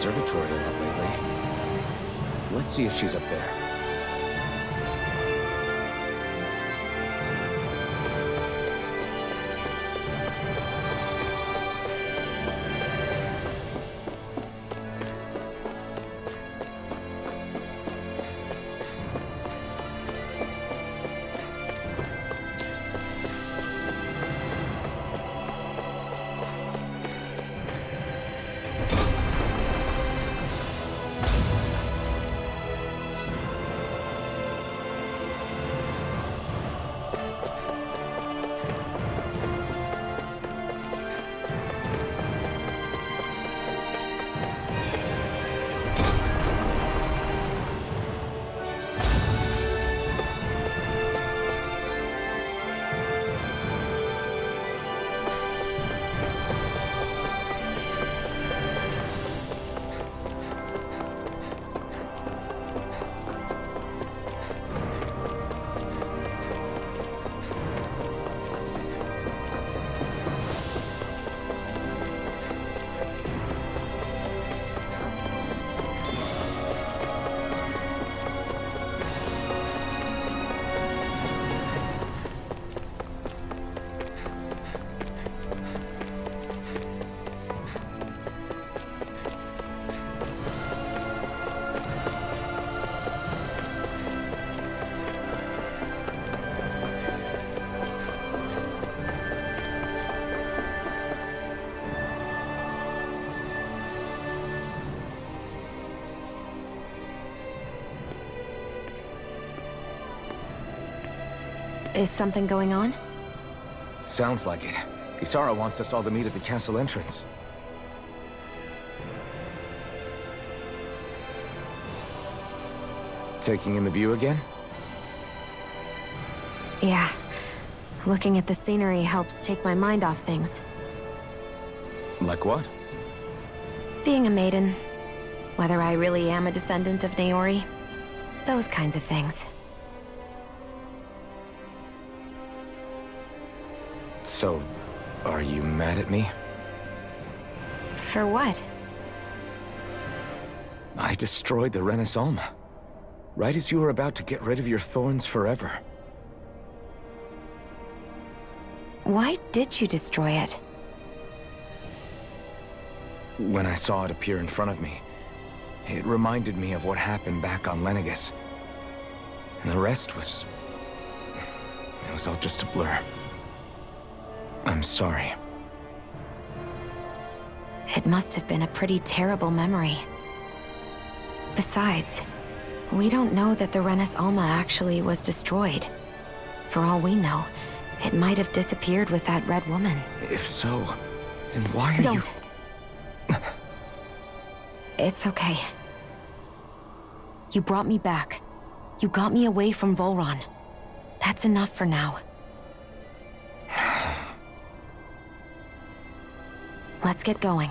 observatory a lot lately. Let's see if she's up there. Is something going on? Sounds like it. Kisara wants us all to meet at the castle entrance. Taking in the view again? Yeah. Looking at the scenery helps take my mind off things. Like what? Being a maiden. Whether I really am a descendant of Naori. Those kinds of things. So, are you mad at me? For what? I destroyed the Renaissance. Right as you were about to get rid of your thorns forever. Why did you destroy it? When I saw it appear in front of me, it reminded me of what happened back on Lenegus. And the rest was... it was all just a blur. I'm sorry. It must have been a pretty terrible memory. Besides, we don't know that the Renis Alma actually was destroyed. For all we know, it might have disappeared with that red woman. If so, then why are you... Don't! It's okay. You brought me back. You got me away from Volron. That's enough for now. Let's get going.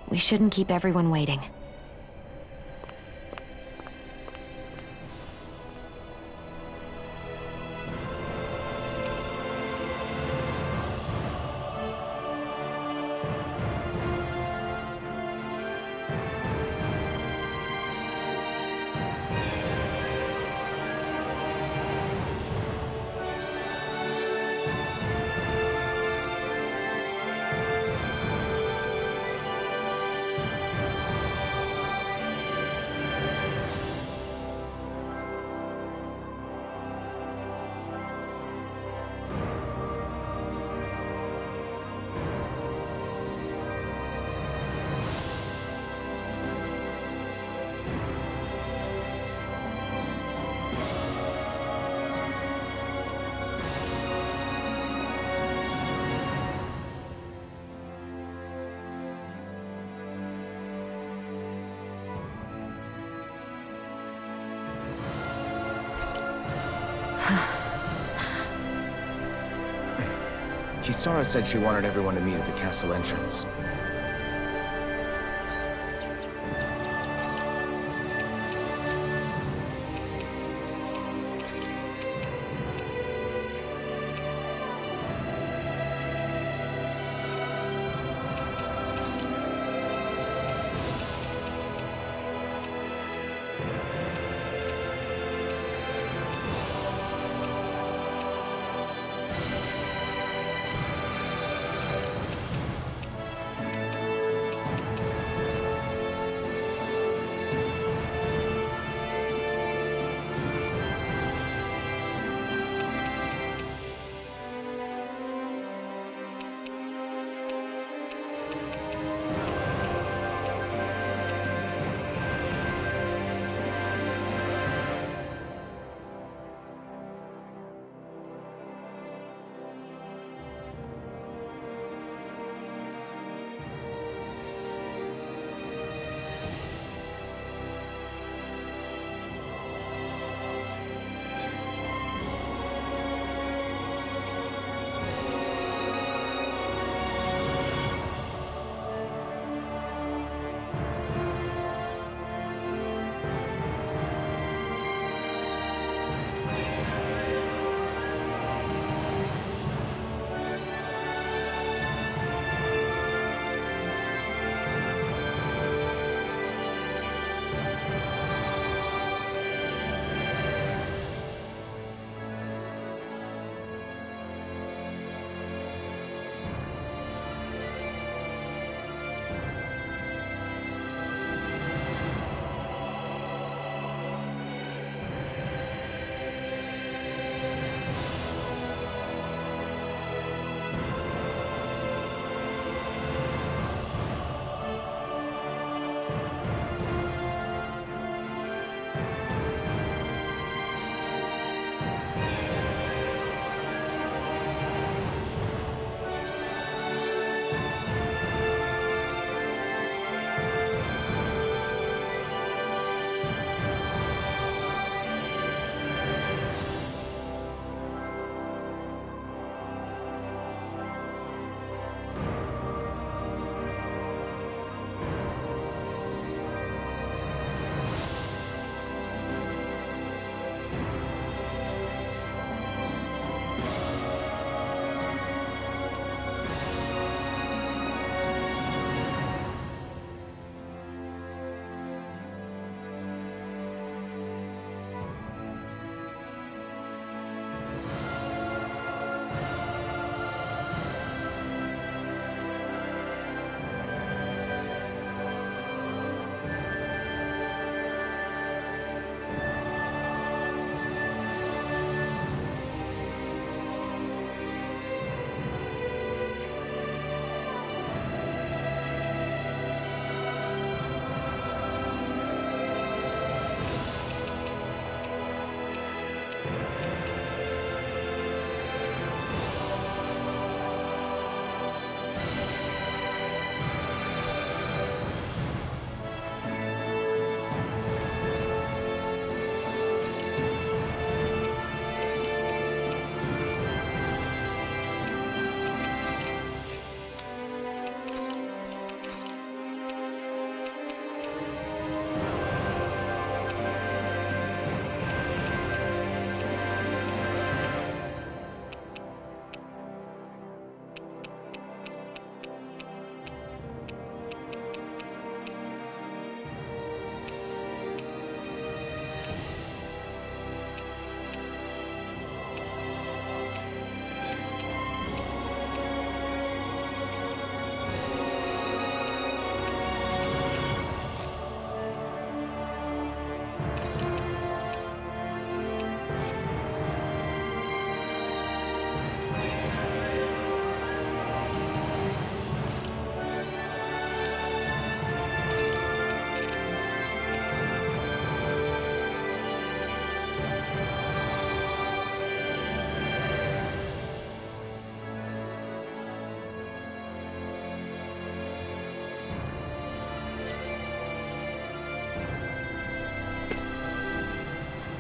We shouldn't keep everyone waiting. Kisara said she wanted everyone to meet at the castle entrance.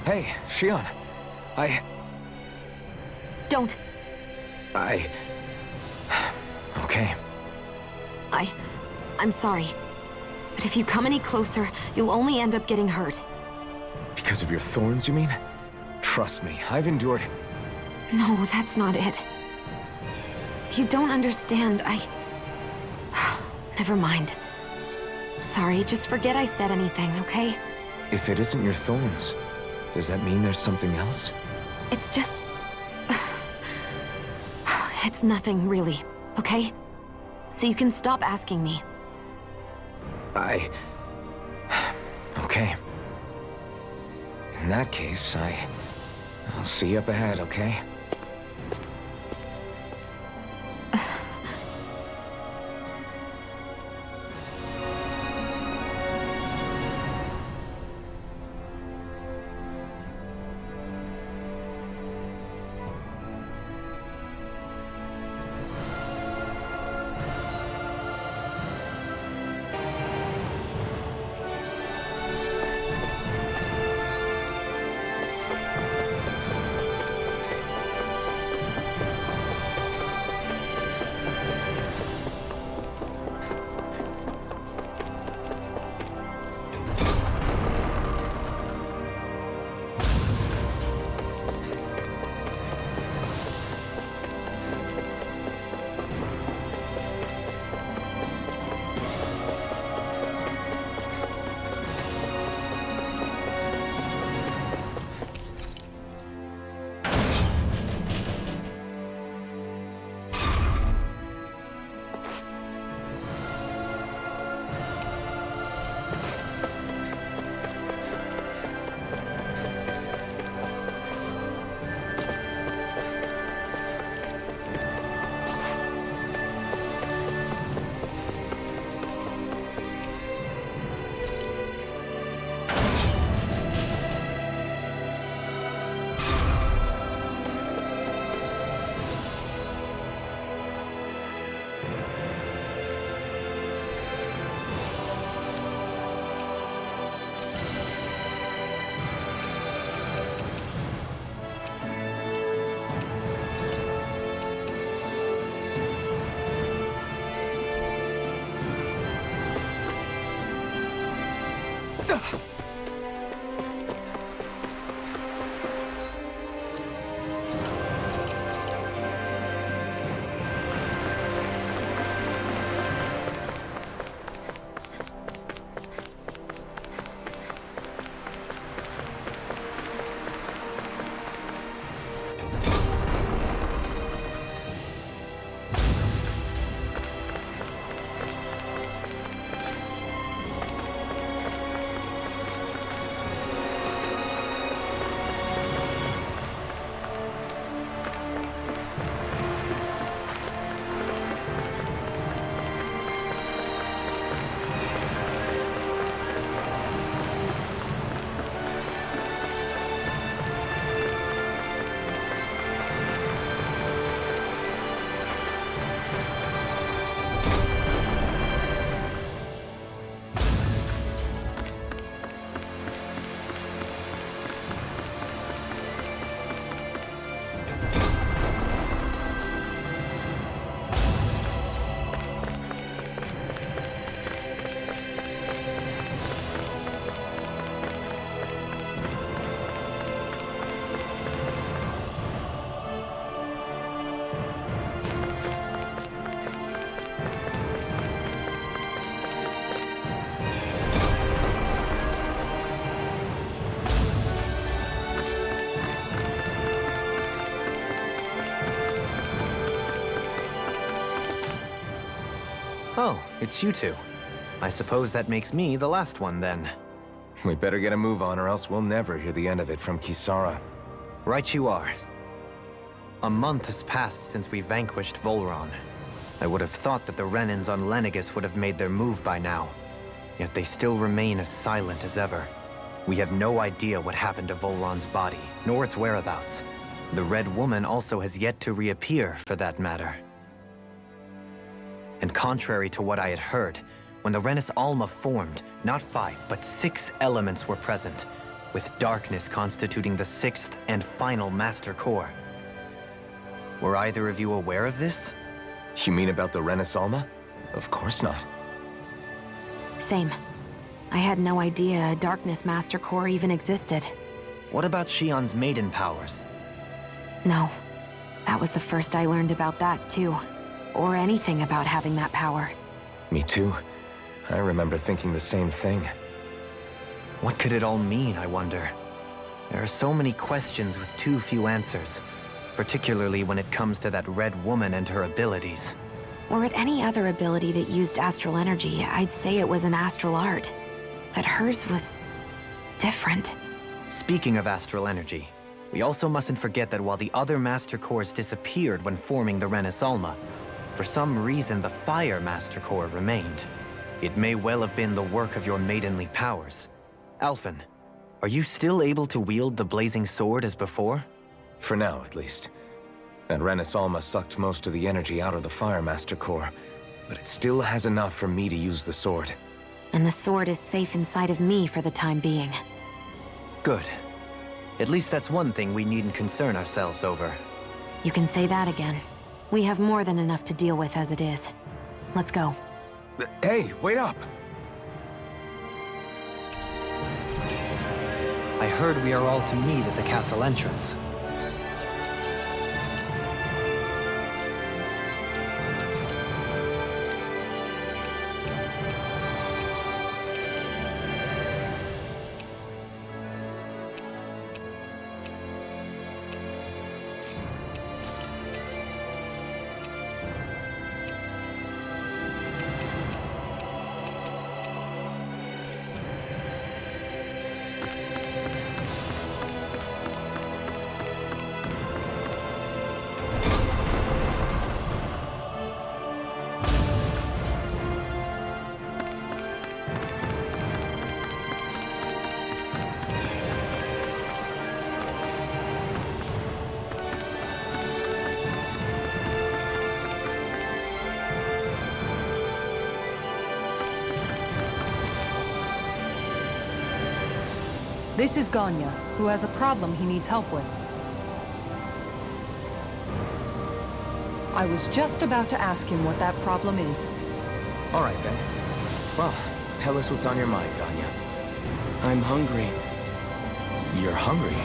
Hey, Shion. Don't. Okay. I'm sorry. But if you come any closer, you'll only end up getting hurt. Because of your thorns, you mean? Trust me, I've endured... No, that's not it. You don't understand, Never mind. Sorry, just forget I said anything, okay? If it isn't your thorns, does that mean there's something else? It's just... It's nothing, really, okay? So you can stop asking me. Okay. In that case, I'll see you up ahead, okay? Oh, it's you two. I suppose that makes me the last one, then. We better get a move on, or else we'll never hear the end of it from Kisara. Right you are. A month has passed since we vanquished Volron. I would have thought that the Renans on Lenegis would have made their move by now. Yet they still remain as silent as ever. We have no idea what happened to Volron's body, nor its whereabouts. The Red Woman also has yet to reappear, for that matter. And contrary to what I had heard, when the Renis Alma formed, not 5, but 6 elements were present. with darkness constituting the sixth and final Master Core. Were either of you aware of this? You mean about the Renaissance? Of course not. Same. I had no idea a Darkness Master Core even existed. What about Shion's maiden powers? No. That was the first I learned about that, too. Or anything about having that power. Me too. I remember thinking the same thing. What could it all mean, I wonder? There are so many questions with too few answers, particularly when it comes to that Red Woman and her abilities. Or at any other ability that used astral energy, I'd say it was an astral art. But hers was different. Speaking of astral energy, we also mustn't forget that while the other Master Cores disappeared when forming the Renaissance, for some reason the Fire Master Core remained. It may well have been the work of your maidenly powers. Alphen, are you still able to wield the blazing sword as before? For now, at least. That Renaissance sucked most of the energy out of the Fire Master Core, but it still has enough for me to use the sword. And the sword is safe inside of me for the time being. Good. At least that's one thing we needn't concern ourselves over. You can say that again. We have more than enough to deal with as it is. Let's go. Hey, wait up! I heard we are all to meet at the castle entrance. This is Ganya, who has a problem he needs help with. I was just about to ask him what that problem is. All right, then. Well, tell us what's on your mind, Ganya. I'm hungry. You're hungry?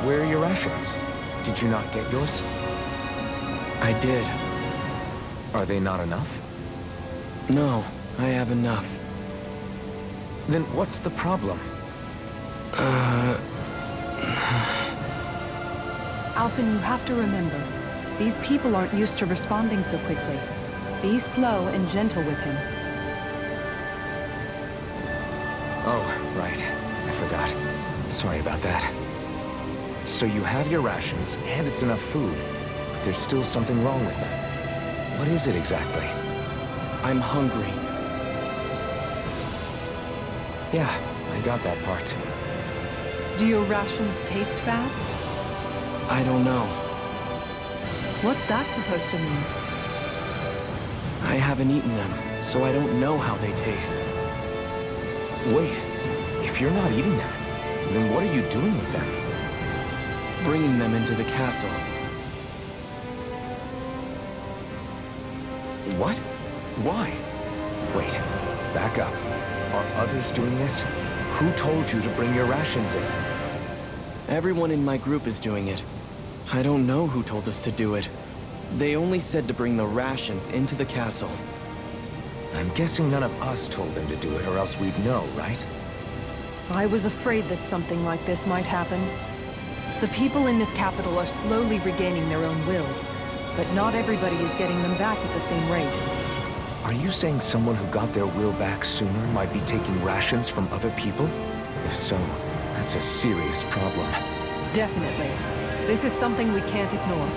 Where are your rations? Did you not get yours? I did. Are they not enough? No, I have enough. Then what's the problem? Alphen, you have to remember, these people aren't used to responding so quickly. Be slow and gentle with him. Oh, right. I forgot. Sorry about that. So you have your rations, and it's enough food, but there's still something wrong with them. What is it exactly? I'm hungry. Yeah, I got that part. Do your rations taste bad? I don't know. What's that supposed to mean? I haven't eaten them, so I don't know how they taste. Wait, if you're not eating them, then what are you doing with them? Bringing them into the castle. What? Why? Wait, back up. Are others doing this? Who told you to bring your rations in? Everyone in my group is doing it. I don't know who told us to do it. They only said to bring the rations into the castle. I'm guessing none of us told them to do it, or else we'd know, right? I was afraid that something like this might happen. The people in this capital are slowly regaining their own wills, but not everybody is getting them back at the same rate. Are you saying someone who got their will back sooner might be taking rations from other people? If so, that's a serious problem. Definitely. This is something we can't ignore.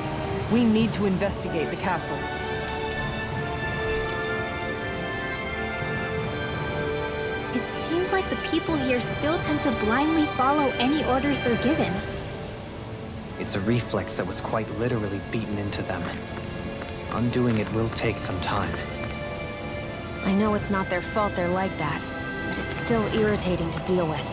We need to investigate the castle. It seems like the people here still tend to blindly follow any orders they're given. It's a reflex that was quite literally beaten into them. Undoing it will take some time. I know it's not their fault they're like that, but it's still irritating to deal with.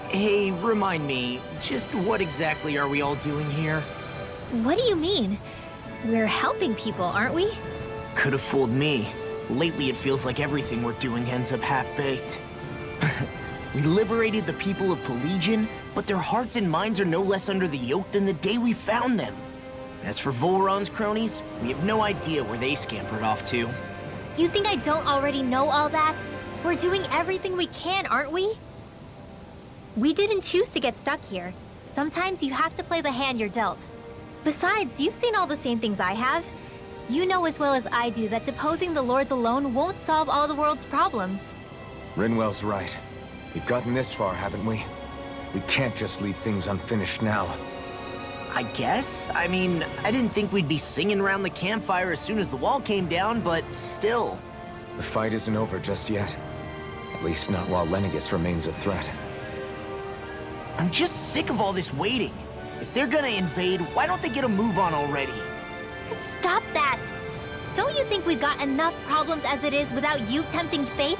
Hey, remind me, just what exactly are we all doing here? What do you mean? We're helping people, aren't we? Could have fooled me. Lately, it feels like everything we're doing ends up half-baked. We liberated the people of Pelagian, but their hearts and minds are no less under the yoke than the day we found them. As for Volron's cronies, we have no idea where they scampered off to. You think I don't already know all that? We're doing everything we can, aren't we? We didn't choose to get stuck here. Sometimes you have to play the hand you're dealt. Besides, you've seen all the same things I have. You know as well as I do that deposing the lords alone won't solve all the world's problems. Rinwell's right. We've gotten this far, haven't we? We can't just leave things unfinished now. I guess? I mean, I didn't think we'd be singing around the campfire as soon as the wall came down, but still. The fight isn't over just yet. At least not while Lenegis remains a threat. I'm just sick of all this waiting. If they're gonna invade, why don't they get a move on already? Stop that! Don't you think we've got enough problems as it is without you tempting fate?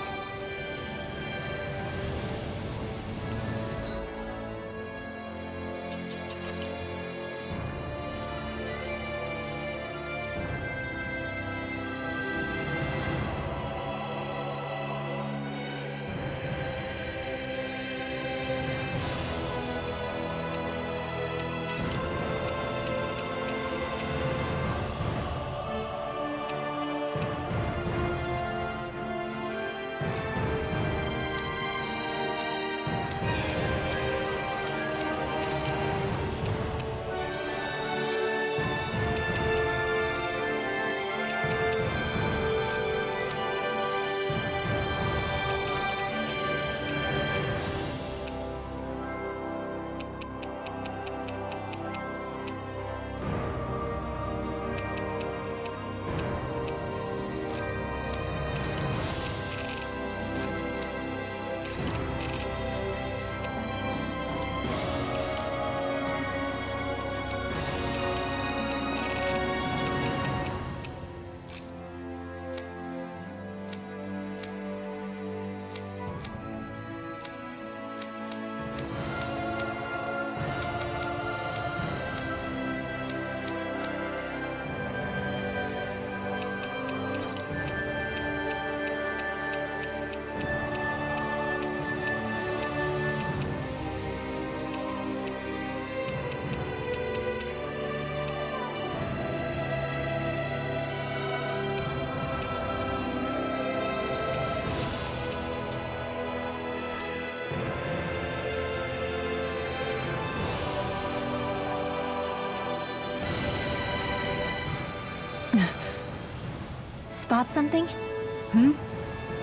Spot something?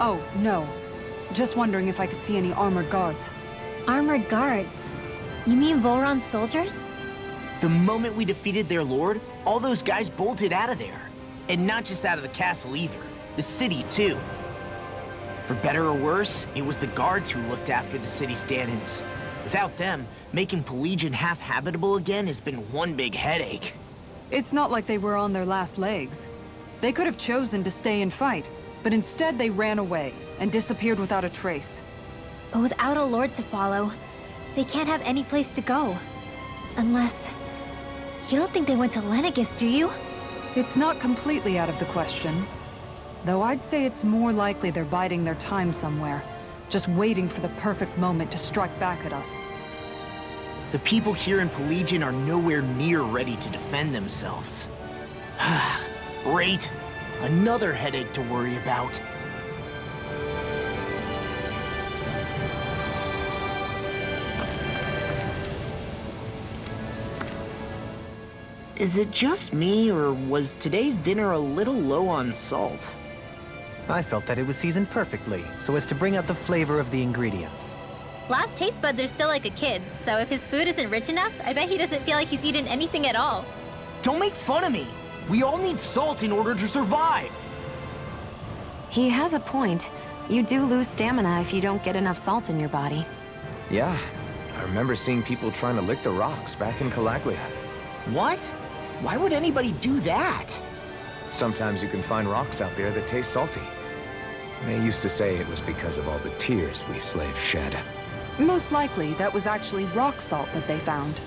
Oh, no. Just wondering if I could see any armored guards. Armored guards? You mean Volron's soldiers? The moment we defeated their lord, all those guys bolted out of there. And not just out of the castle either. The city, too. For better or worse, it was the guards who looked after the city's stand-ins. Without them, making Pelagian half-habitable again has been one big headache. It's not like they were on their last legs. They could have chosen to stay and fight, but instead they ran away and disappeared without a trace. But without a lord to follow, they can't have any place to go. Unless... You don't think they went to Lenegis, do you? It's not completely out of the question. Though I'd say it's more likely they're biding their time somewhere, just waiting for the perfect moment to strike back at us. The people here in Pelagian are nowhere near ready to defend themselves. Great. Another headache to worry about. Is it just me, or was today's dinner a little low on salt? I felt that it was seasoned perfectly, so as to bring out the flavor of the ingredients. Last taste buds are still like a kid's, so if his food isn't rich enough, I bet he doesn't feel like he's eaten anything at all. Don't make fun of me! We all need salt in order to survive! He has a point. You do lose stamina if you don't get enough salt in your body. Yeah, I remember seeing people trying to lick the rocks back in Calaglia. What? Why would anybody do that? Sometimes you can find rocks out there that taste salty. They used to say it was because of all the tears we slaves shed. Most likely, that was actually rock salt that they found.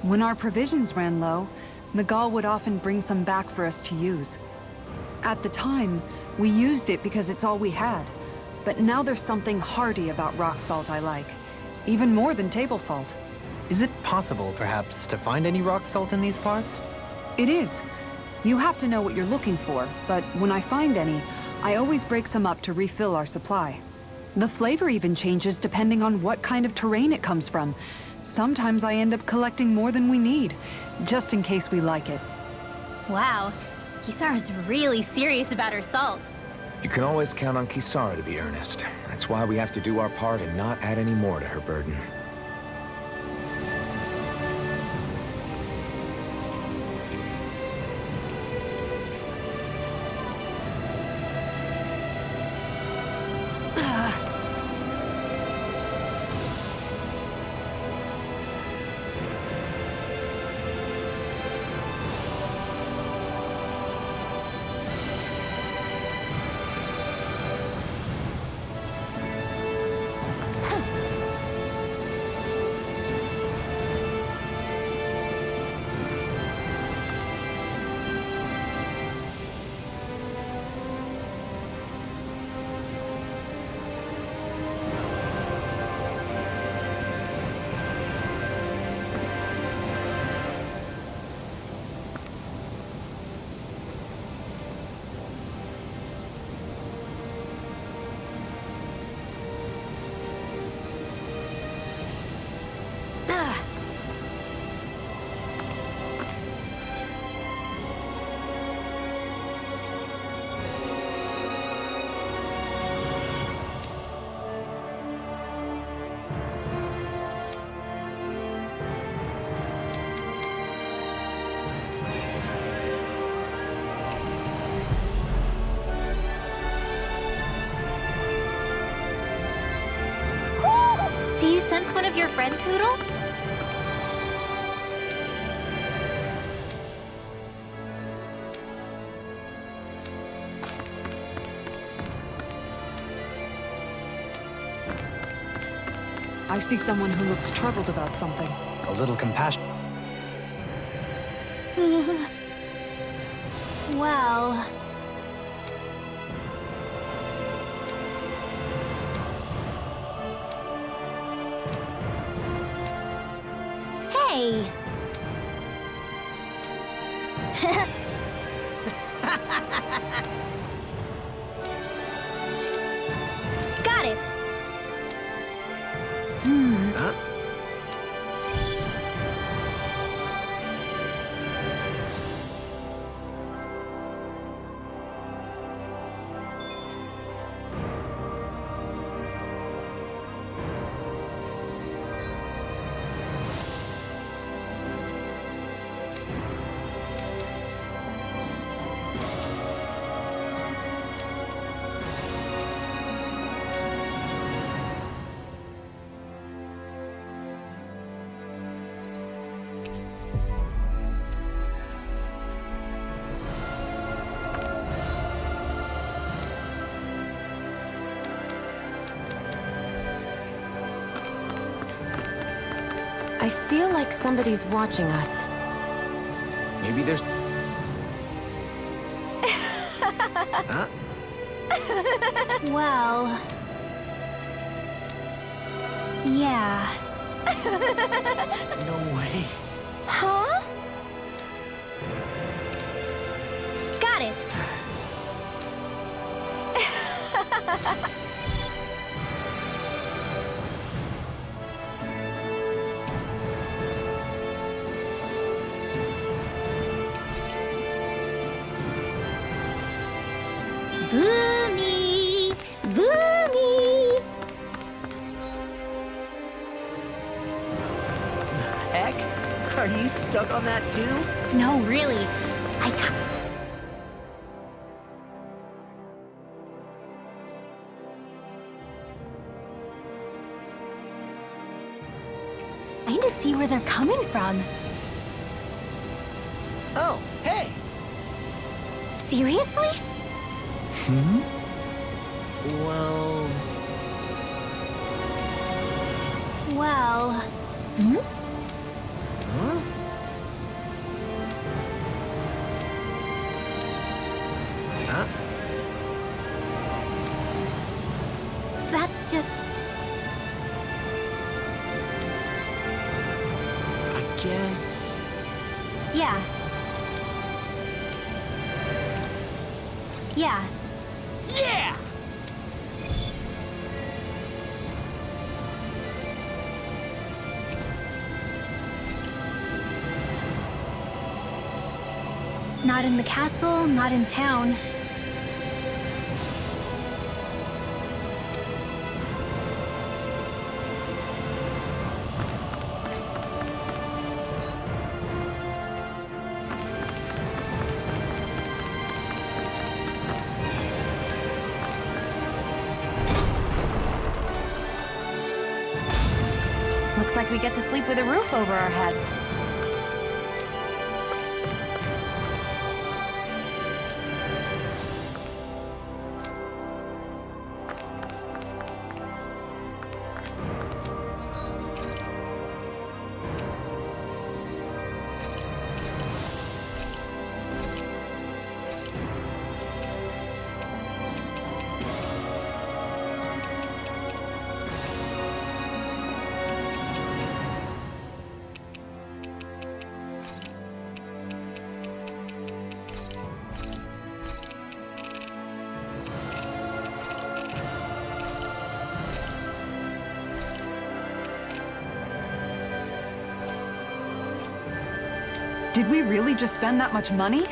When our provisions ran low, Miguel would often bring some back for us to use. At the time, we used it because it's all we had. But now there's something hearty about rock salt I like. Even more than table salt. Is it possible, perhaps, to find any rock salt in these parts? It is. You have to know what you're looking for, but when I find any, I always break some up to refill our supply. The flavor even changes depending on what kind of terrain it comes from. Sometimes I end up collecting more than we need, just in case we like it. Wow, Kisara's really serious about her salt. You can always count on Kisara to be earnest. That's why we have to do our part and not add any more to her burden. Do you sense one of your friends, Hoodle? I see someone who looks troubled about something. A little compassion. Well... Hey! Got it! I feel like somebody's watching us. Maybe there's... Well... Yeah. No way. Huh? Got it! Boomy! Boomy! Heck? Are you stuck on that too? No, really. I need to see where they're coming from. Oh, hey! Seriously? Well... Well... Huh? Huh? That's just... I guess... Yeah. Yeah. Yeah! Not in the castle, not in town. Looks like we get to sleep with a roof over our heads. Did we really just spend that much money?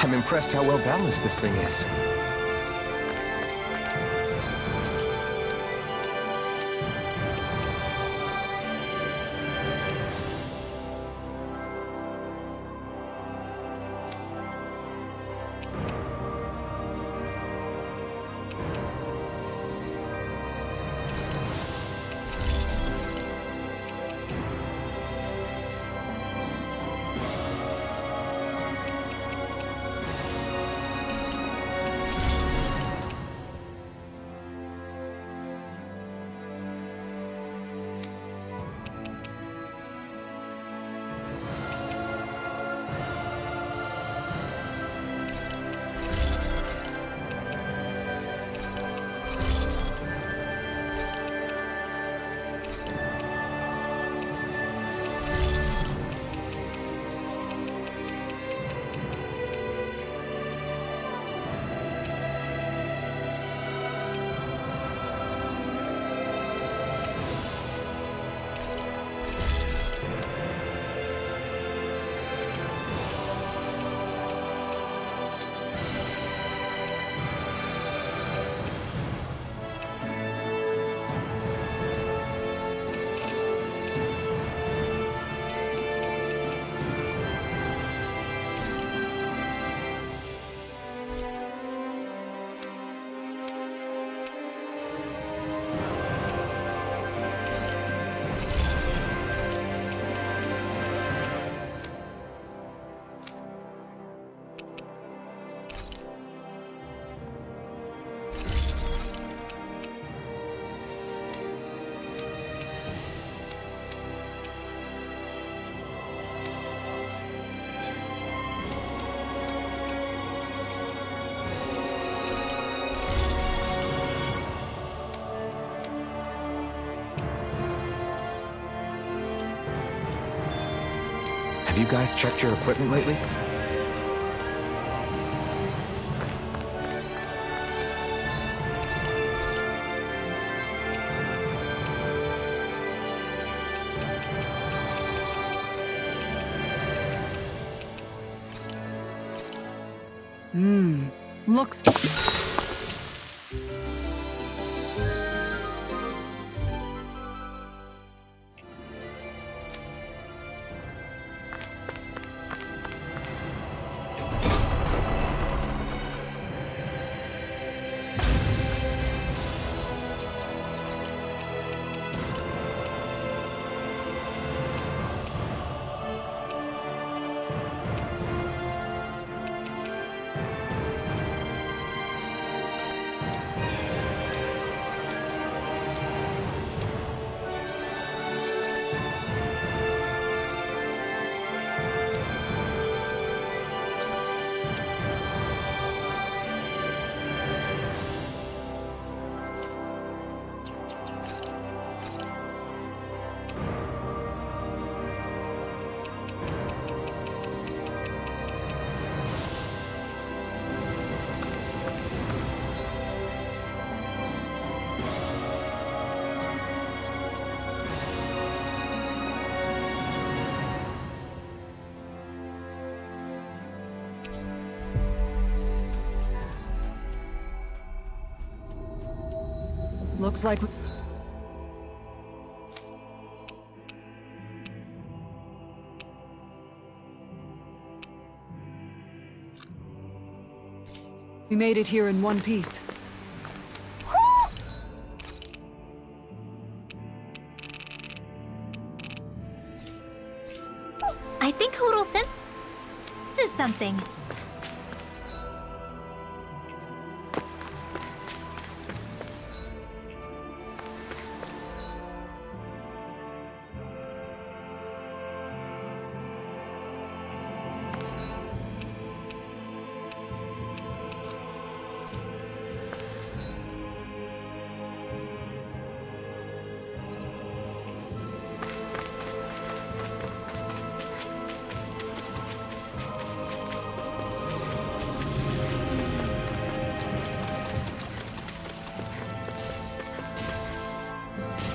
I'm impressed how well balanced this thing is. Have you guys checked your equipment lately? Looks... Looks like... We made it here in one piece. I think Hoodle senses something.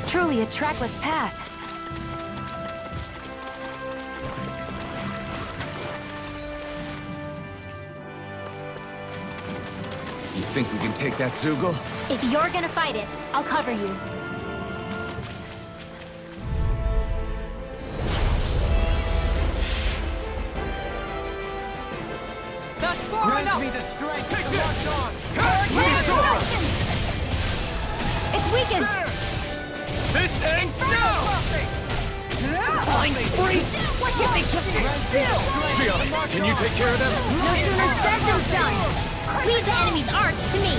Truly a trackless path. think we can take that Zoogle? If you're gonna fight it, I'll cover you. That's far enough! me the strength Take to this! march on! It's weakened! This ends now! Flying freak! You think just sit still! Sia, can you take care of them? No sooner said than done. Leave the enemy's arc to me.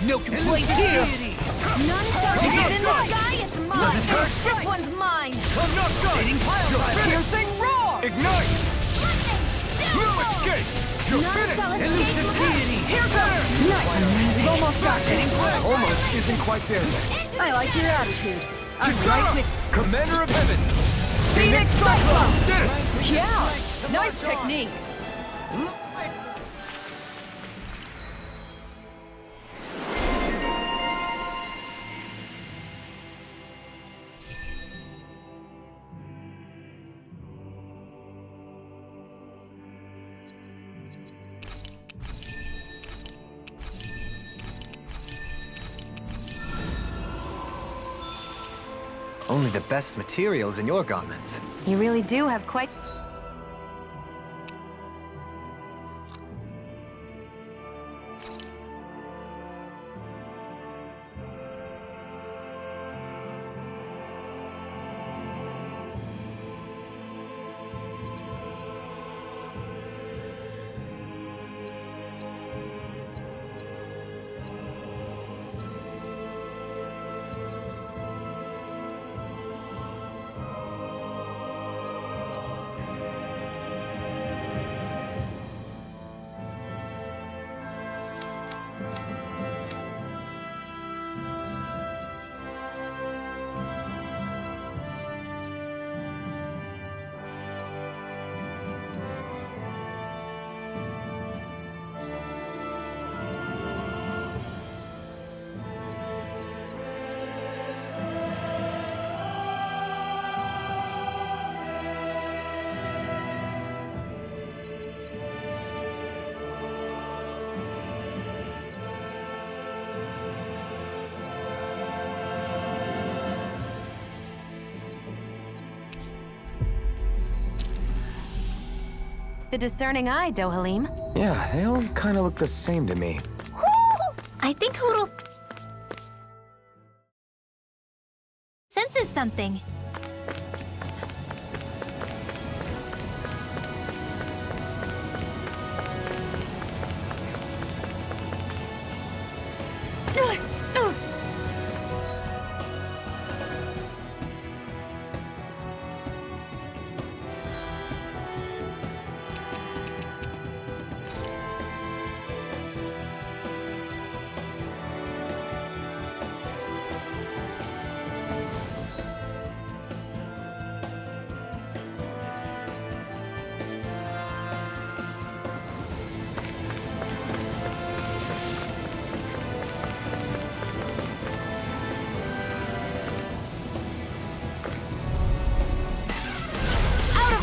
No complaints here! None shall Take get it! in the sky, it's mine! This one's mine! I'm not done! You're finished! Piercing roar! Ignite! No escape! You're None finished! shall escape my Here goes! Nice! We've almost got it. Almost isn't quite there yet. I like your attitude. I'm Kisara! right with Commander of Heavens! Phoenix Cyclone! Did it! Yeah! Nice technique! Only the best materials in your garments. You really do have quite... The discerning eye, Dohalim. Yeah, they all kind of look the same to me. I think Hoodle senses something.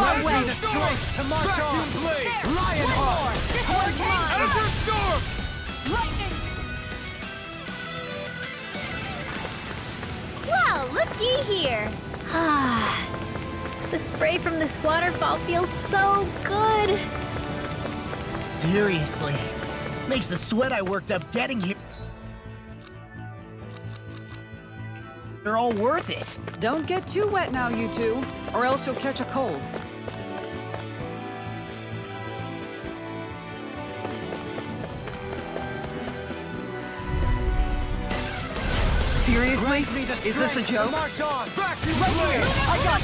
Our way! The strength to march on! Lionheart! This one's mine! Azure Storm! Lightning! Well, looky here. Ah, the spray from this waterfall feels so good. Seriously. Makes the sweat I worked up getting here... They're all worth it. Don't get too wet now, you two, or else you'll catch a cold. Seriously? Is this a joke? March on! Vacuum Right blade! here! I got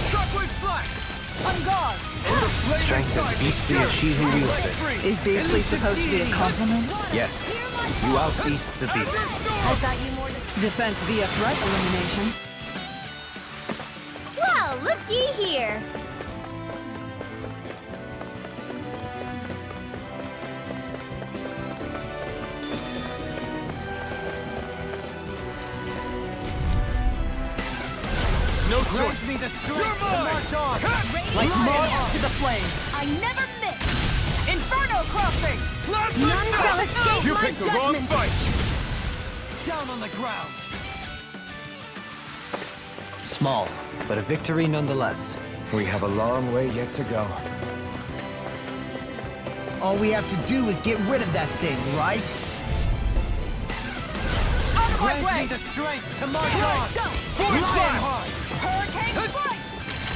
Shockwave flash! On guard! Strength as beastly as she who wields it. Is beastly supposed to be a compliment? Yes. You outbeast the beast. I thought you more than... Defense via threat elimination. Well, looky here. No choice! Me the strength to march on! Like moths to the flames. I never miss. Inferno crossing! None shall escape You my picked the wrong judgment! fight! Down on the ground! Small, but a victory nonetheless. We have a long way yet to go. All we have to do is get rid of that thing, right? Out of my way! the strength to march on! Go! Forward Fire! hard! Hurricane strike!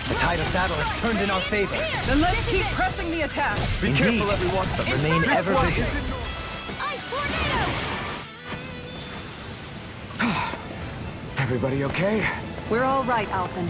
The tide of battle has turned in our favor. Then let's keep pressing the attack! Be Indeed, careful, everyone! but remain ever One vigilant. is in- Ice tornado! Everybody okay? We're all right, Alphen.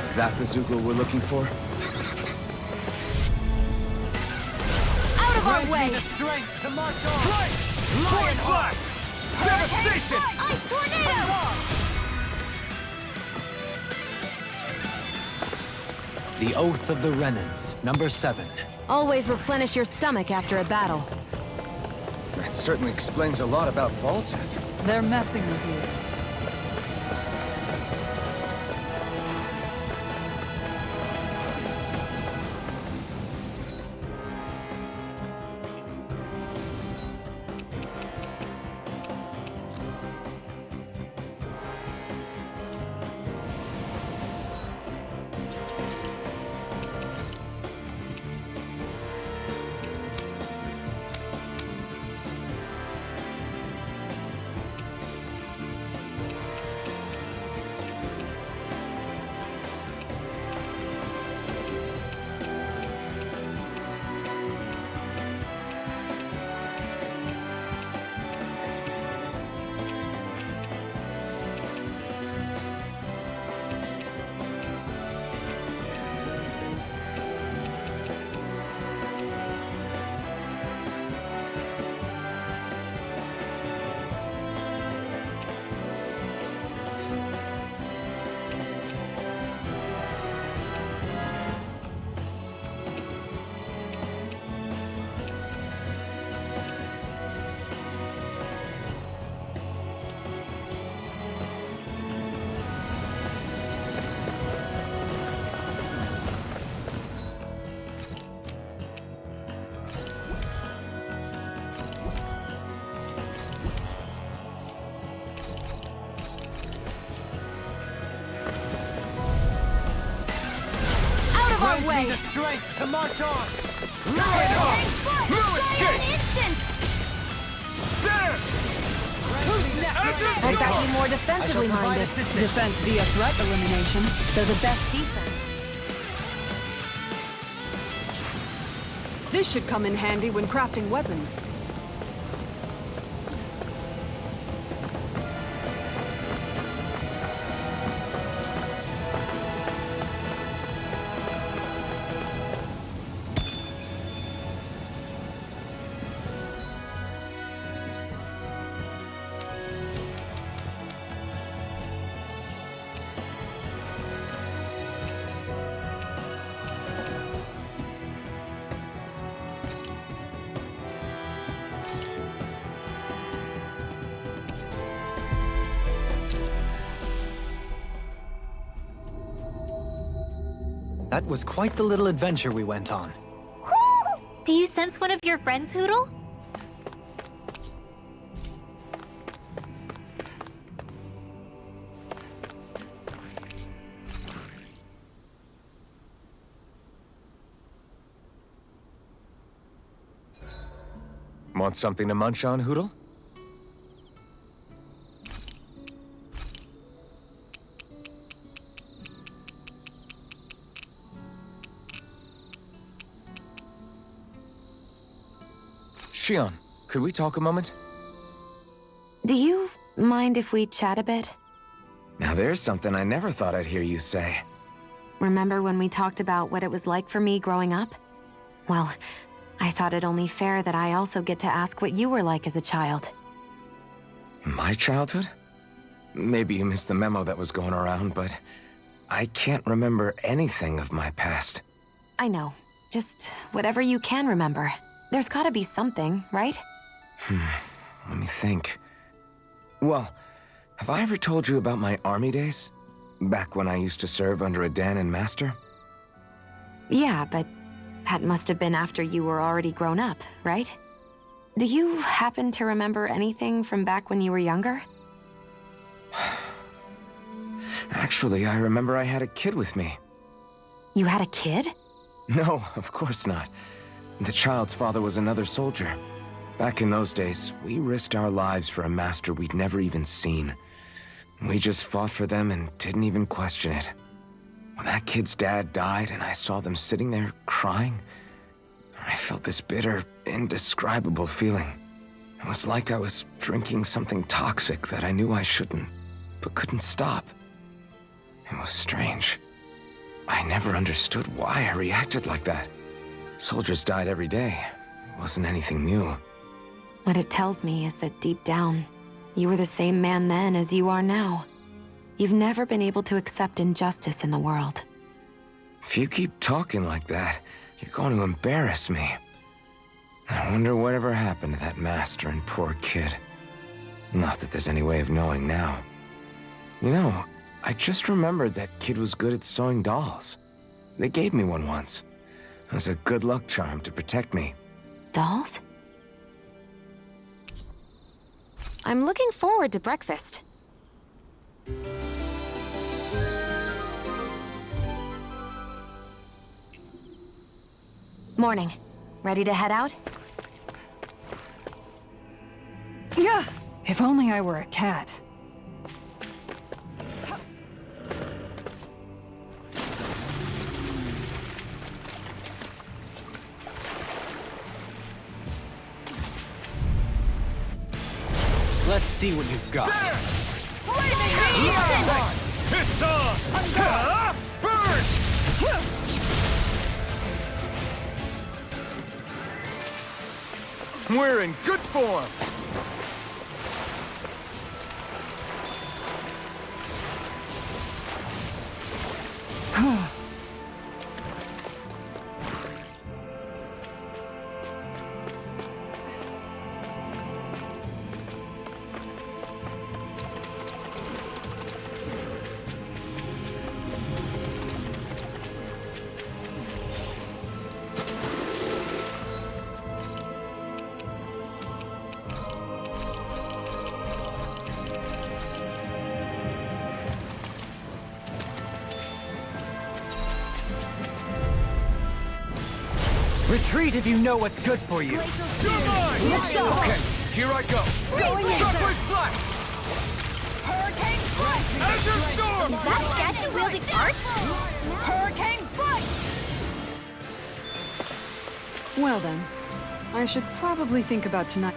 Is that the Zugel we're looking for? Out of our way! strength to march on! Strike! Lion flash! Devastation! Ice tornado! The Oath of the Renans, number 7. Always replenish your stomach after a battle. That certainly explains a lot about Balsev. They're messing with you. Our way! the strength to march on! Lion Hawk! New escape! Instant! Dance! I thought you more defensively minded. Defense via threat elimination. They're the best defense. This should come in handy when crafting weapons. That was quite the little adventure we went on. Do you sense one of your friends, Hootle? Want something to munch on, Hootle? Shion, could we talk a moment? Do you mind if we chat a bit? Now there's something I never thought I'd hear you say. Remember when we talked about what it was like for me growing up? Well, I thought it only fair that I also get to ask what you were like as a child. My childhood? Maybe you missed the memo that was going around, but I can't remember anything of my past. I know. Just whatever you can remember. There's gotta be something, right? Let me think. Well, have I ever told you about my army days? Back when I used to serve under a Danon master? Yeah, but that must have been after you were already grown up, right? Do you happen to remember anything from back when you were younger? Actually, I remember I had a kid with me. You had a kid? No, of course not. The child's father was another soldier. Back in those days, we risked our lives for a master we'd never even seen. We just fought for them and didn't even question it. When that kid's dad died and I saw them sitting there crying, I felt this bitter, indescribable feeling. It was like I was drinking something toxic that I knew I shouldn't, but couldn't stop. It was strange. I never understood why I reacted like that. Soldiers died every day. It wasn't anything new. What it tells me is that deep down, you were the same man then as you are now. You've never been able to accept injustice in the world. If you keep talking like that, you're going to embarrass me. I wonder whatever happened to that master and poor kid. Not that there's any way of knowing now. You know, I just remembered that kid was good at sewing dolls. They gave me one once. As a good luck charm to protect me. Dolls? I'm looking forward to breakfast. Morning. Ready to head out? Yeah, if only I were a cat. Let's see what you've got. It's on! Burn! We're in good form! Retreat if you know what's good for you. You're mine! Let's go! Okay, here I go. Going in. Shockwave flash! Hurricane Strike! Azure storm! Is that statue wielding art? Hurricane Strike! Well then, I should probably think about tonight.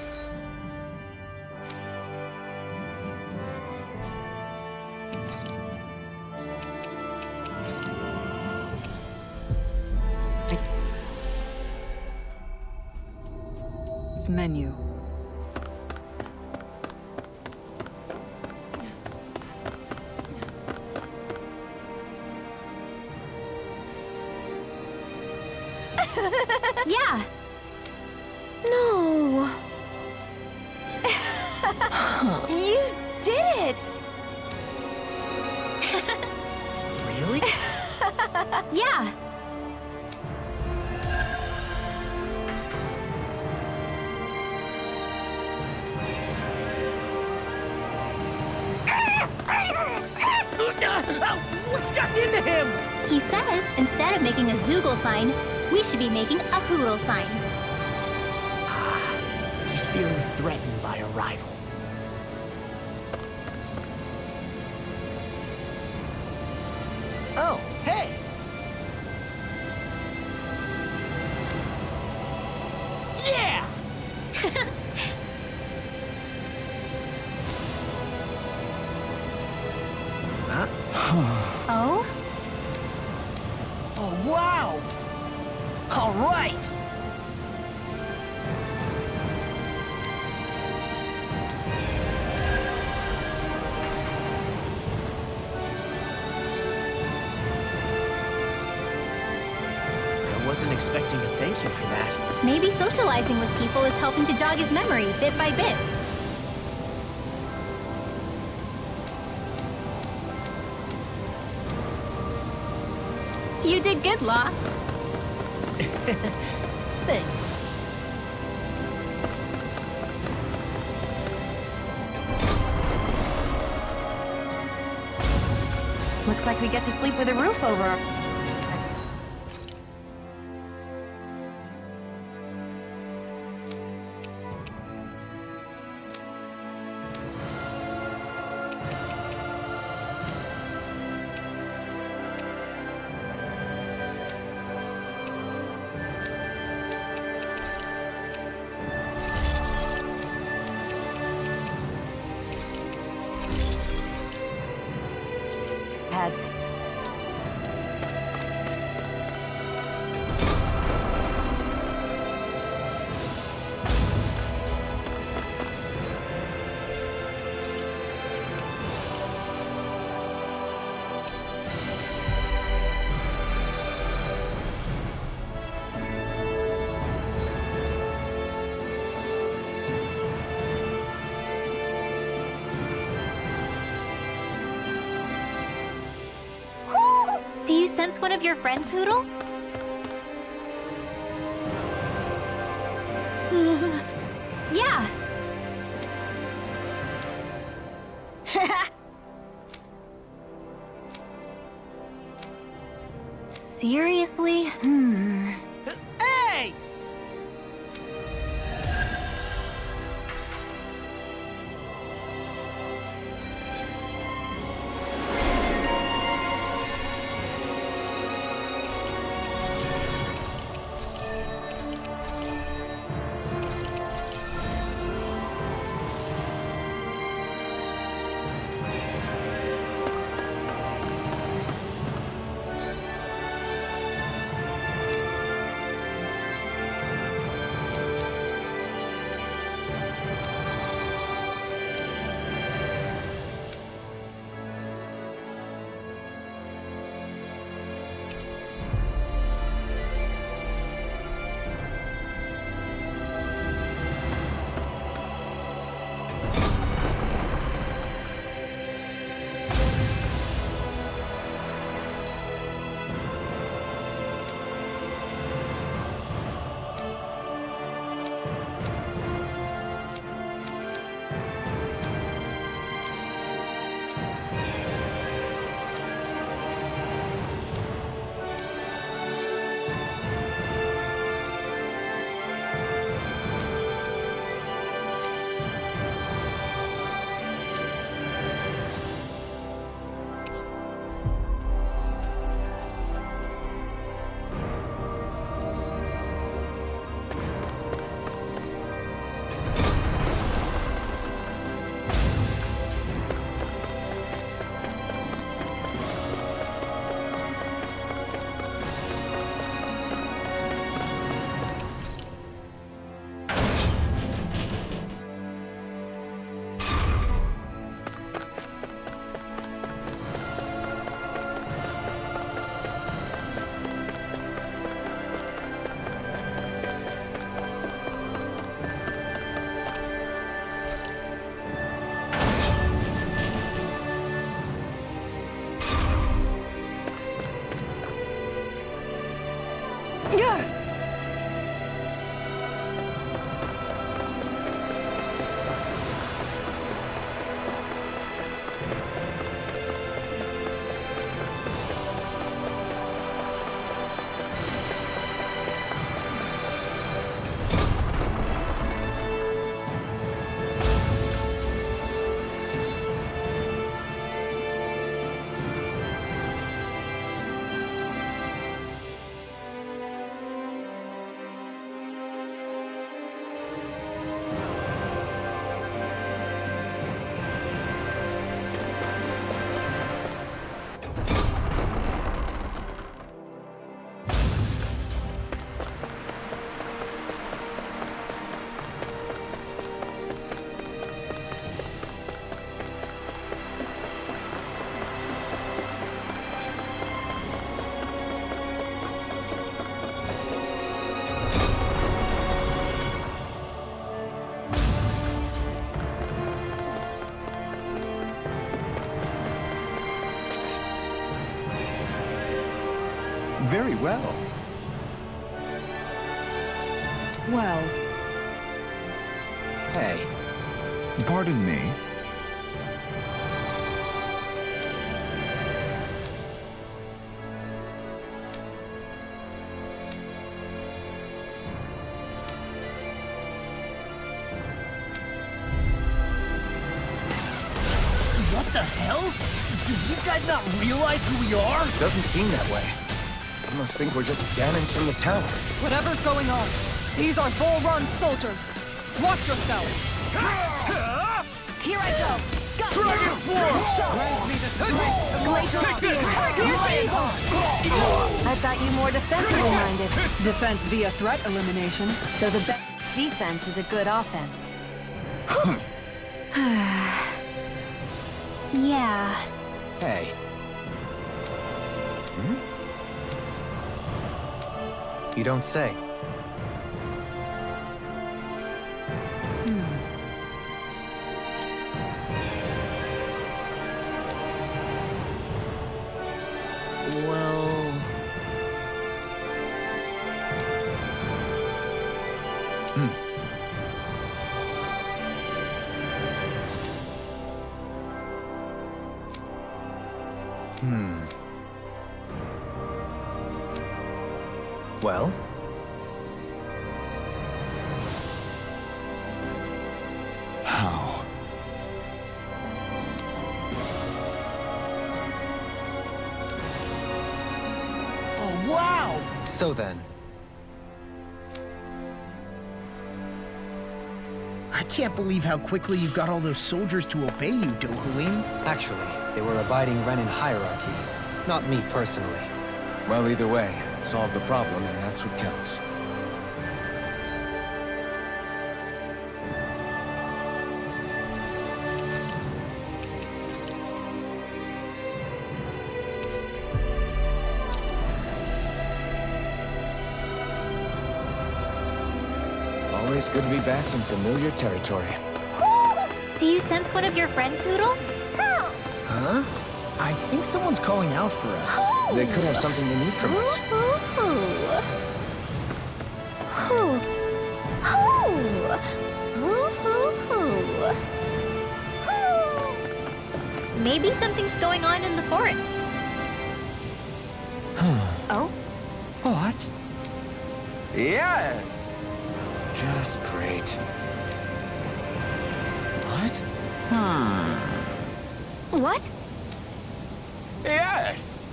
Menu. Yeah. No. You did it! Really? Yeah. What's gotten into him? He says instead of making a Zoogle sign, we should be making a Hoodle sign. He's feeling threatened by a rival. Oh, hey! Yeah! Oh? Oh, wow! All right! Wasn't expecting a thank you for that. Maybe socializing with people is helping to jog his memory bit by bit. You did good, Law. Thanks. Looks like we get to sleep with a roof over. Heads. Do you sense one of your friends, Hoodle? Yeah. Seriously? Hey! Very well. Well, Hey, Pardon me. What the hell? Do these guys not realize who we are? Doesn't seem that way. They must think we're just Danins from the tower. whatever's going on, these are Volrun soldiers. Watch yourself. Here I go. Got Dragon Form! Glacial Field. I thought you more defensively minded. Defense via threat elimination. So the best defense is a good offense. Yeah. hey. You don't say. Well... Well? How? Oh, wow! So then, I can't believe how quickly you got all those soldiers to obey you, Dohalim. actually, they were abiding Renin hierarchy. Not me personally. Well, either way, it solved the problem, and that's what counts. Always good to be back in familiar territory. Do you sense one of your friends, Hoodle? Huh? I think someone's calling out for us. They could have something they need from us. Maybe something's going on in the fort. Oh? What? Yes! Just great. What? What? Yes!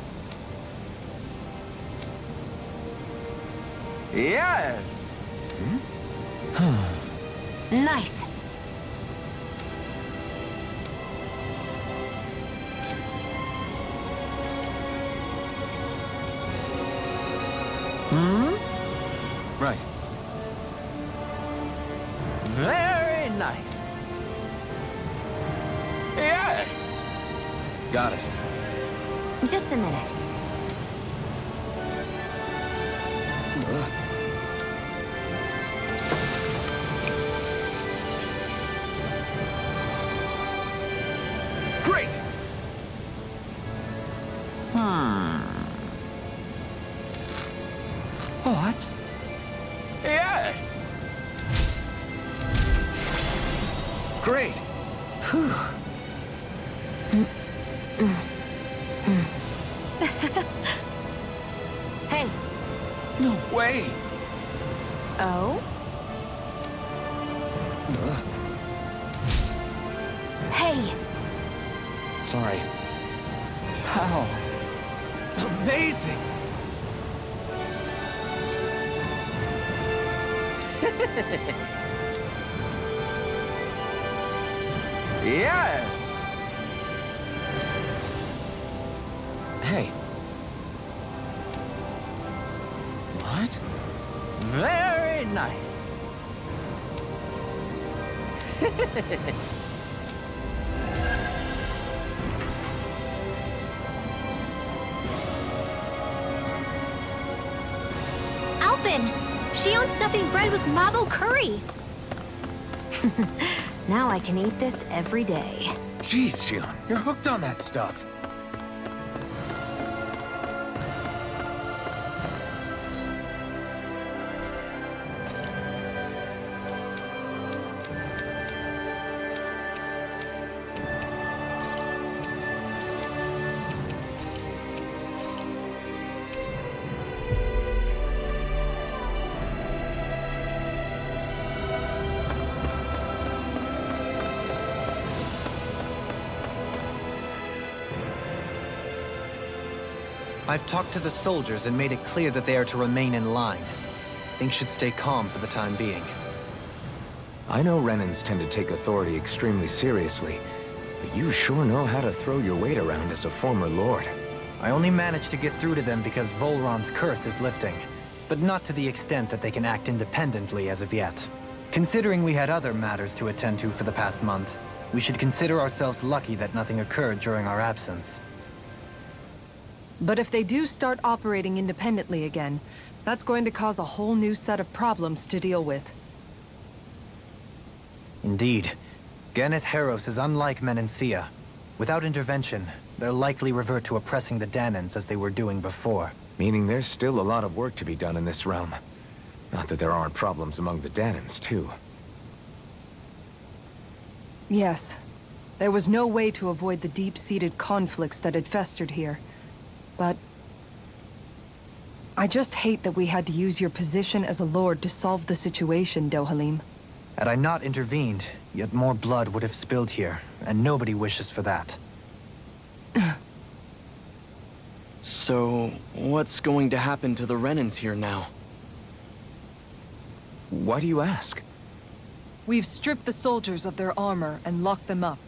Yes! Nice. Right. Very nice. Yes! Got it. Just a minute. Great! What? Yes! Great! Hey. No way! Oh? Hey. Sorry. How? Amazing! Yes! Hey. What? Very nice. Alpin! She owns stuffing bread with mabo curry. Now I can eat this every day. Jeez, Shion, you're hooked on that stuff. I've talked to the soldiers and made it clear that they are to remain in line. Things should stay calm for the time being. I know Renans tend to take authority extremely seriously, but you sure know how to throw your weight around as a former lord. I only managed to get through to them because Volron's curse is lifting, but not to the extent that they can act independently as of yet. Considering we had other matters to attend to for the past month, we should consider ourselves lucky that nothing occurred during our absence. But if they do start operating independently again, that's going to cause a whole new set of problems to deal with. Indeed. Geneth Heros is unlike Menancia. Without intervention, they'll likely revert to oppressing the Danans as they were doing before. Meaning there's still a lot of work to be done in this realm. Not that there aren't problems among the Danans, too. Yes. There was no way to avoid the deep-seated conflicts that had festered here. But I just hate that we had to use your position as a lord to solve the situation, Dohalim. Had I not intervened, yet more blood would have spilled here, and nobody wishes for that. So, what's going to happen to the Renans here now? Why do you ask? We've stripped the soldiers of their armor and locked them up.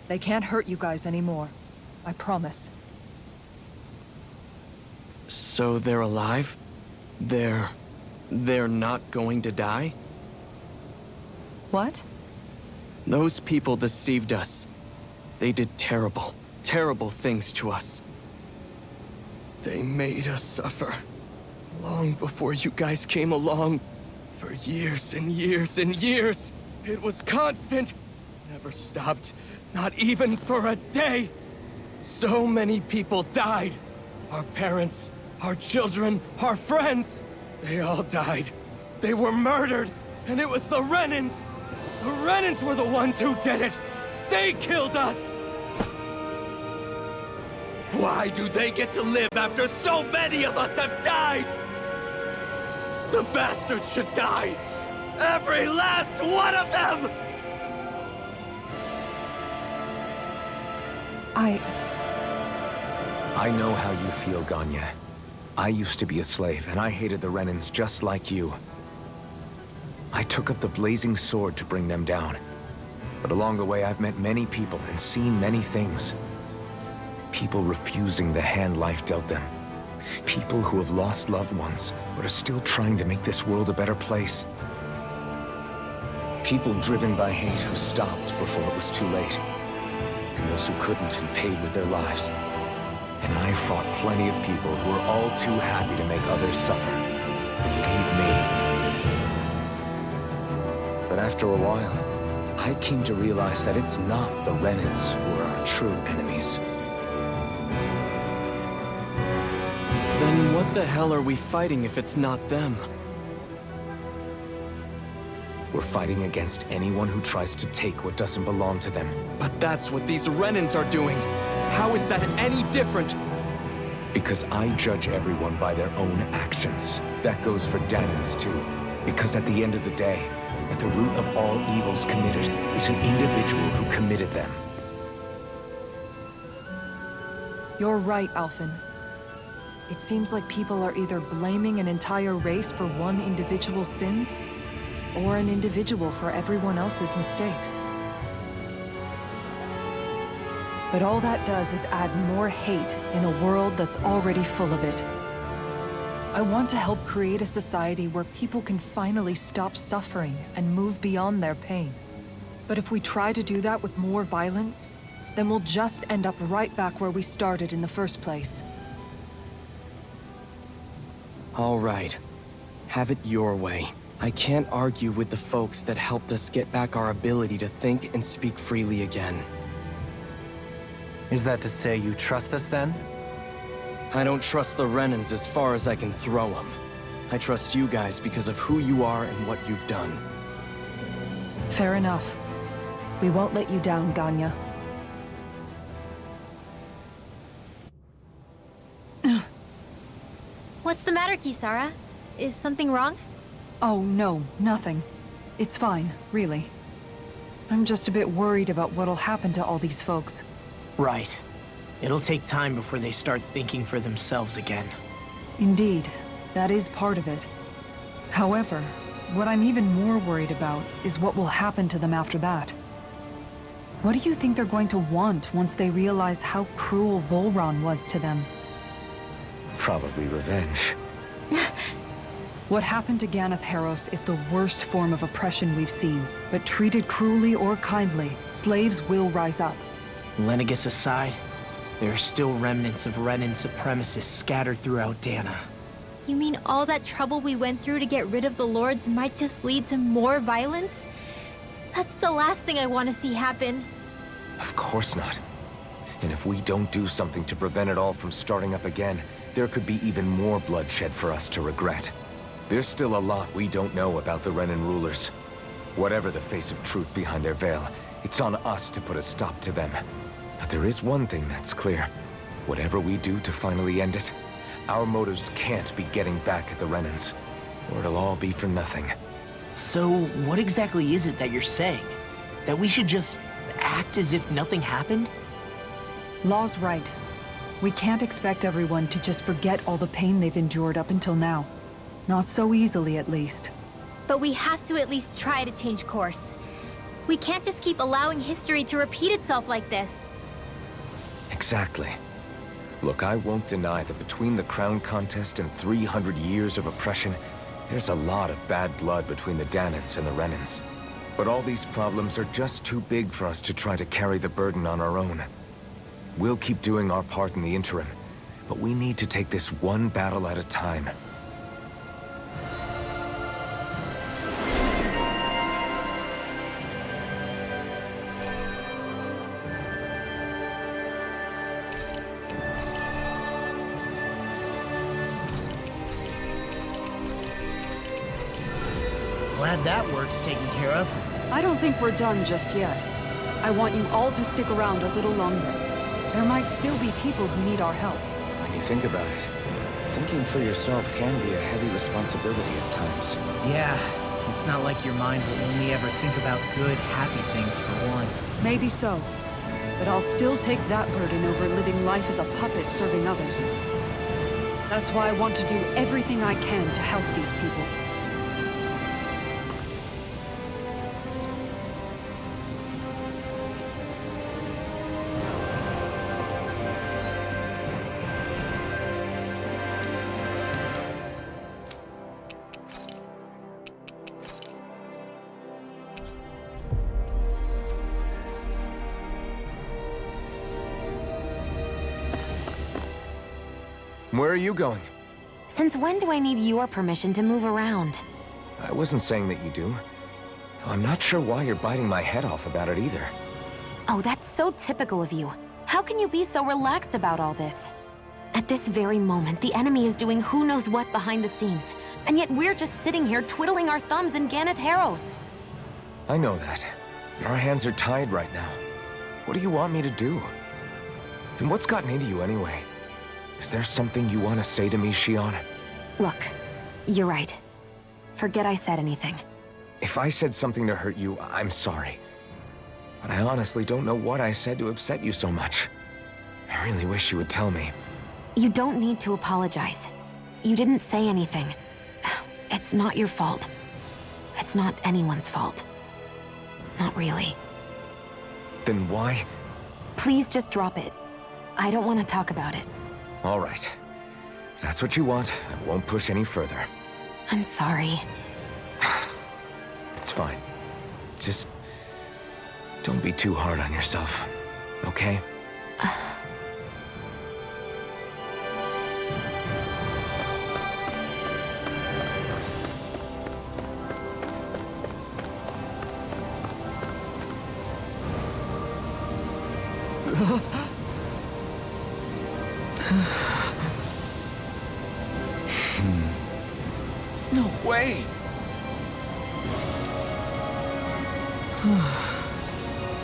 They can't hurt you guys anymore. I promise. So they're alive? They're not going to die? What? Those people deceived us. They did terrible, terrible things to us. They made us suffer. Long before you guys came along. For years and years and years. It was constant. Never stopped. Not even for a day. So many people died. Our parents, our children, our friends. They all died. They were murdered. And it was the Renans. The Renans were the ones who did it. They killed us. Why do they get to live after so many of us have died? The bastards should die! Every last one of them! I know how you feel, Ganya. I used to be a slave, and I hated the Renans just like you. I took up the blazing sword to bring them down. But along the way, I've met many people and seen many things. People refusing the hand life dealt them. People who have lost loved ones, but are still trying to make this world a better place. People driven by hate who stopped before it was too late. And those who couldn't and paid with their lives. And I fought plenty of people who were all too happy to make others suffer. Believe me. But after a while, I came to realize that it's not the Renans who are our true enemies. Then what the hell are we fighting if it's not them? We're fighting against anyone who tries to take what doesn't belong to them. But that's what these Renans are doing. How is that any different? Because I judge everyone by their own actions. That goes for Danans too. Because at the end of the day, at the root of all evils committed is an individual who committed them. You're right, Alphen. It seems like people are either blaming an entire race for one individual's sins, or an individual for everyone else's mistakes. But all that does is add more hate in a world that's already full of it. I want to help create a society where people can finally stop suffering and move beyond their pain. But if we try to do that with more violence, then we'll just end up right back where we started in the first place. All right. Have it your way. I can't argue with the folks that helped us get back our ability to think and speak freely again. Is that to say you trust us then? I don't trust the Renans as far as I can throw them. I trust you guys because of who you are and what you've done. Fair enough. We won't let you down, Ganya. What's the matter, Kisara? Is something wrong? Oh, no, nothing. It's fine, really. I'm just a bit worried about what'll happen to all these folks. Right. It'll take time before they start thinking for themselves again. Indeed, that is part of it. However, what I'm even more worried about is what will happen to them after that. What do you think they're going to want once they realize how cruel Volron was to them? Probably revenge. What happened to Ganeth Haros is the worst form of oppression we've seen, but treated cruelly or kindly, slaves will rise up. Lenegis aside, there are still remnants of Renan supremacists scattered throughout Dana. You mean all that trouble we went through to get rid of the Lords might just lead to more violence? That's the last thing I want to see happen. Of course not. And if we don't do something to prevent it all from starting up again, there could be even more bloodshed for us to regret. There's still a lot we don't know about the Renan rulers. Whatever the face of truth behind their veil, it's on us to put a stop to them. But there is one thing that's clear. Whatever we do to finally end it, our motives can't be getting back at the Renans, or it'll all be for nothing. So, what exactly is it that you're saying? That we should just act as if nothing happened? Law's right. We can't expect everyone to just forget all the pain they've endured up until now. Not so easily, at least. But we have to at least try to change course. We can't just keep allowing history to repeat itself like this. Exactly. Look, I won't deny that between the crown contest and 300 years of oppression, there's a lot of bad blood between the Danans and the Renans. But all these problems are just too big for us to try to carry the burden on our own. We'll keep doing our part in the interim, but we need to take this one battle at a time. Glad that work's taken care of. I don't think we're done just yet. I want you all to stick around a little longer. There might still be people who need our help. When you think about it, thinking for yourself can be a heavy responsibility at times. Yeah, it's not like your mind will only ever think about good, happy things for one. Maybe so. But I'll still take that burden over living life as a puppet serving others. That's why I want to do everything I can to help these people. Where are you going? Since when do I need your permission to move around? I wasn't saying that you do. Though I'm not sure why you're biting my head off about it either. Oh, that's so typical of you. How can you be so relaxed about all this? At this very moment, the enemy is doing who knows what behind the scenes. And yet we're just sitting here twiddling our thumbs in Ganeth Haros. I know that. But our hands are tied right now. What do you want me to do? And what's gotten into you anyway? Is there something you want to say to me, Shion? Look, you're right. Forget I said anything. If I said something to hurt you, I'm sorry. But I honestly don't know what I said to upset you so much. I really wish you would tell me. You don't need to apologize. You didn't say anything. It's not your fault. It's not anyone's fault. Not really. Then why? Please just drop it. I don't want to talk about it. All right. If that's what you want, I won't push any further. I'm sorry. It's fine. Just don't be too hard on yourself, okay? No way!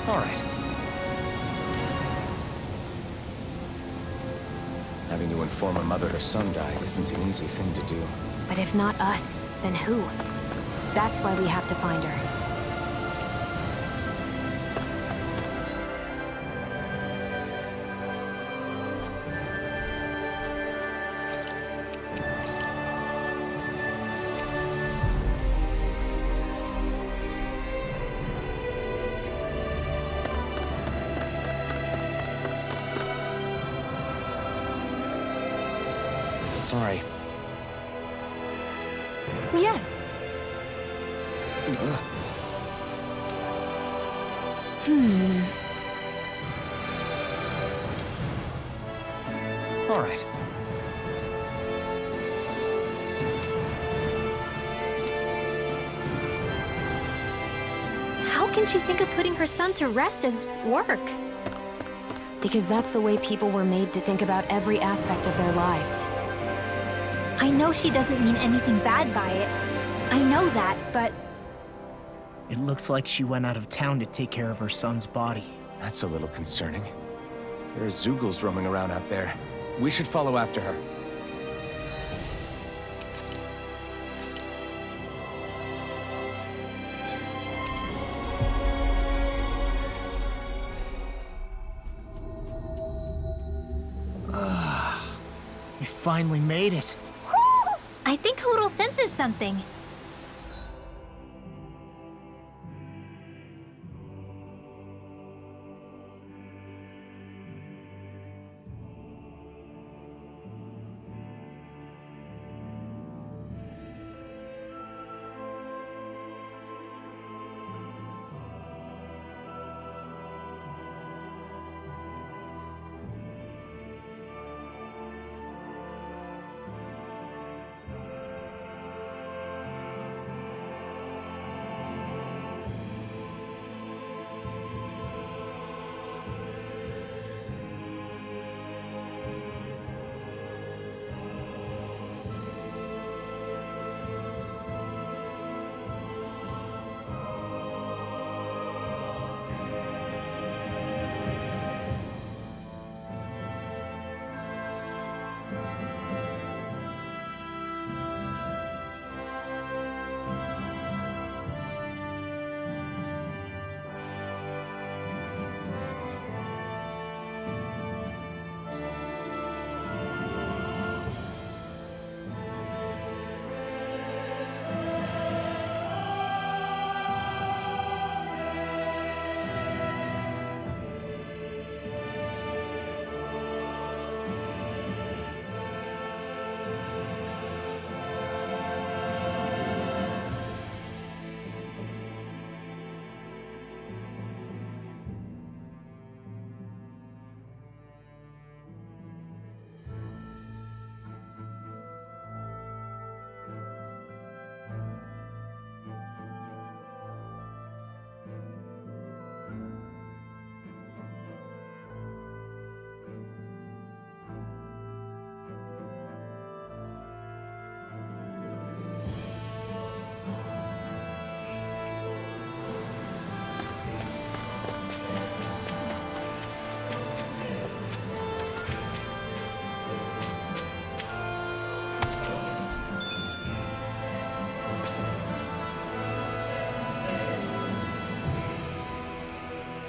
All right. Having to inform a mother her son died isn't an easy thing to do. But if not us, then who? That's why we have to find her. sorry. Yes. All right. How can she think of putting her son to rest as work? Because that's the way people were made to think about every aspect of their lives. I know she doesn't mean anything bad by it. I know that, but It looks like she went out of town to take care of her son's body. That's a little concerning. There are Zoogles roaming around out there. We should follow after her. We finally made it. I think Hoodle senses something.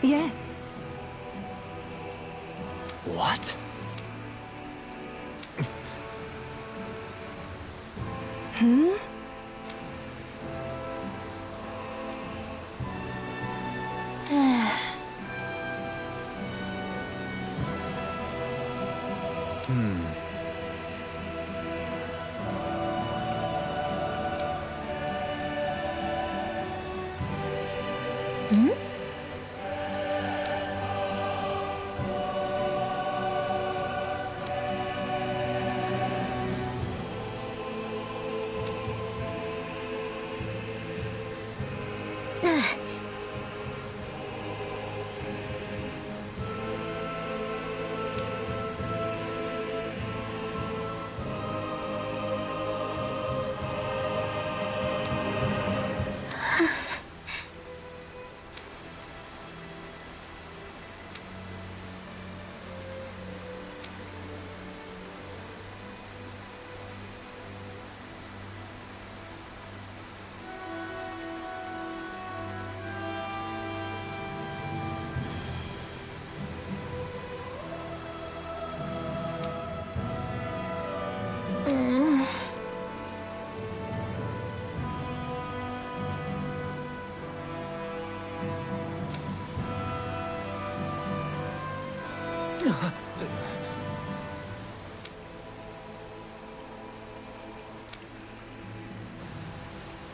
Yes. What?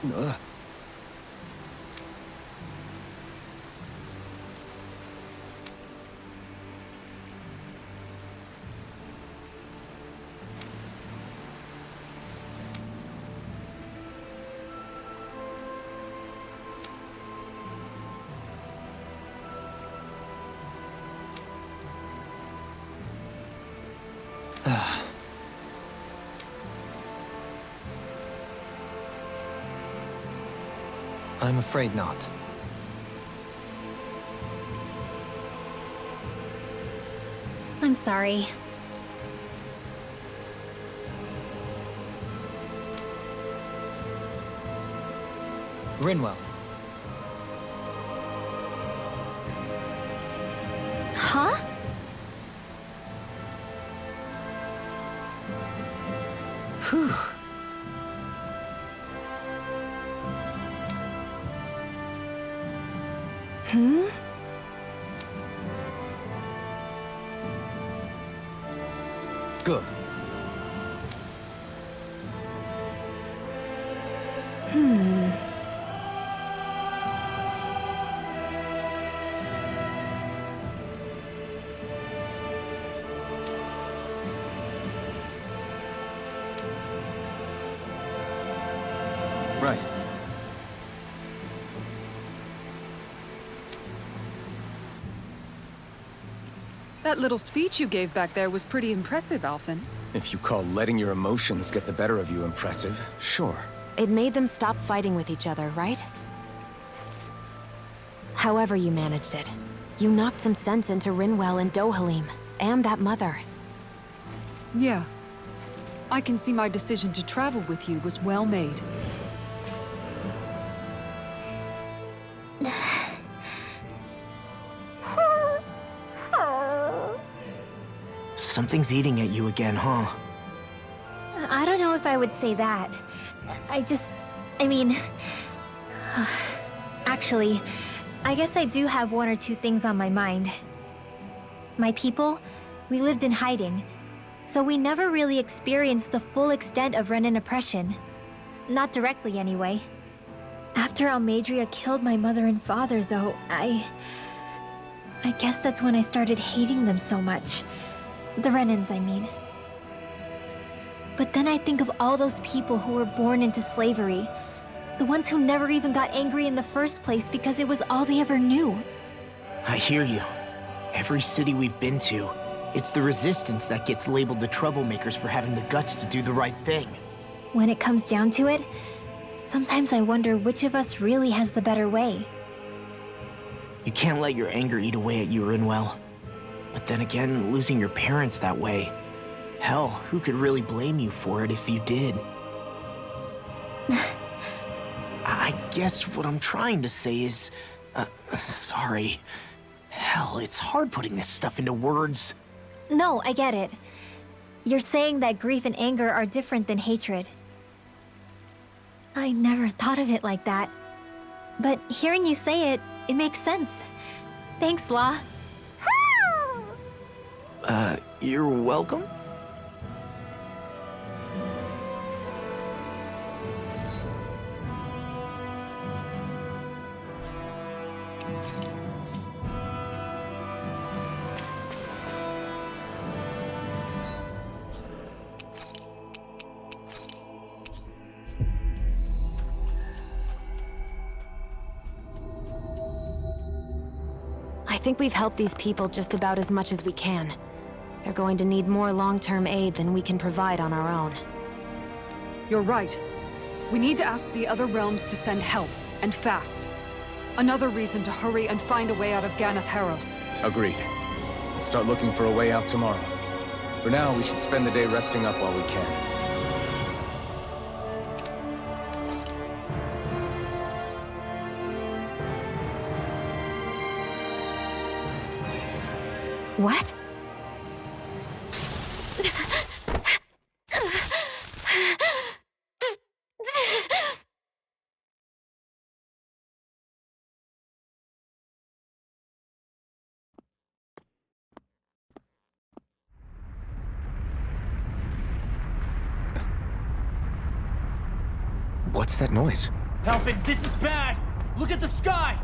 Ugh. I'm afraid not. I'm sorry. Rinwell, Huh? Phew. Hmm? Good. Right. That little speech you gave back there was pretty impressive, Alphen. If you call letting your emotions get the better of you impressive, sure. It made them stop fighting with each other, right? However you managed it, you knocked some sense into Rinwell and Dohalim, and that mother. Yeah. I can see my decision to travel with you was well made. Something's eating at you again, huh? I don't know if I would say that. I mean... Actually, I guess I do have one or two things on my mind. My people, we lived in hiding, so we never really experienced the full extent of Renan oppression. Not directly, anyway. After Almadria killed my mother and father, though, I guess that's when I started hating them so much. The Renans, I mean. But then I think of all those people who were born into slavery. The ones who never even got angry in the first place because it was all they ever knew. I hear you. Every city we've been to, it's the Resistance that gets labeled the troublemakers for having the guts to do the right thing. When it comes down to it, sometimes I wonder which of us really has the better way. You can't let your anger eat away at you, Rinwell. But then again, losing your parents that way... Hell, who could really blame you for it if you did? I guess what I'm trying to say is... sorry. Hell, it's hard putting this stuff into words. No, I get it. You're saying that grief and anger are different than hatred. I never thought of it like that. But hearing you say it, it makes sense. Thanks, La. You're welcome? I think we've helped these people just about as much as we can. They're going to need more long-term aid than we can provide on our own. You're right. We need to ask the other realms to send help, and fast. Another reason to hurry and find a way out of Ganath Haros. Agreed. We'll start looking for a way out tomorrow. For now, we should spend the day resting up while we can. What? What's that noise? Helfin, this is bad! Look at the sky!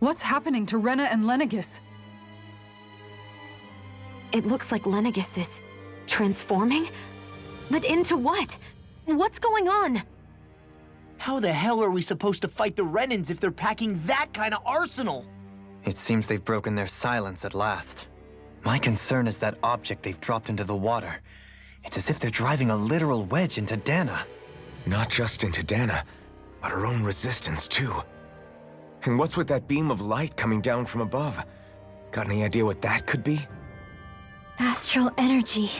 What's happening to Rena and Lenegis? It looks like Lenegis is transforming? But into what? What's going on? How the hell are we supposed to fight the Renans if they're packing that kind of arsenal? It seems they've broken their silence at last. My concern is that object they've dropped into the water. It's as if they're driving a literal wedge into Dana. Not just into Dana, but her own resistance, too. And what's with that beam of light coming down from above? Got any idea what that could be? Astral energy.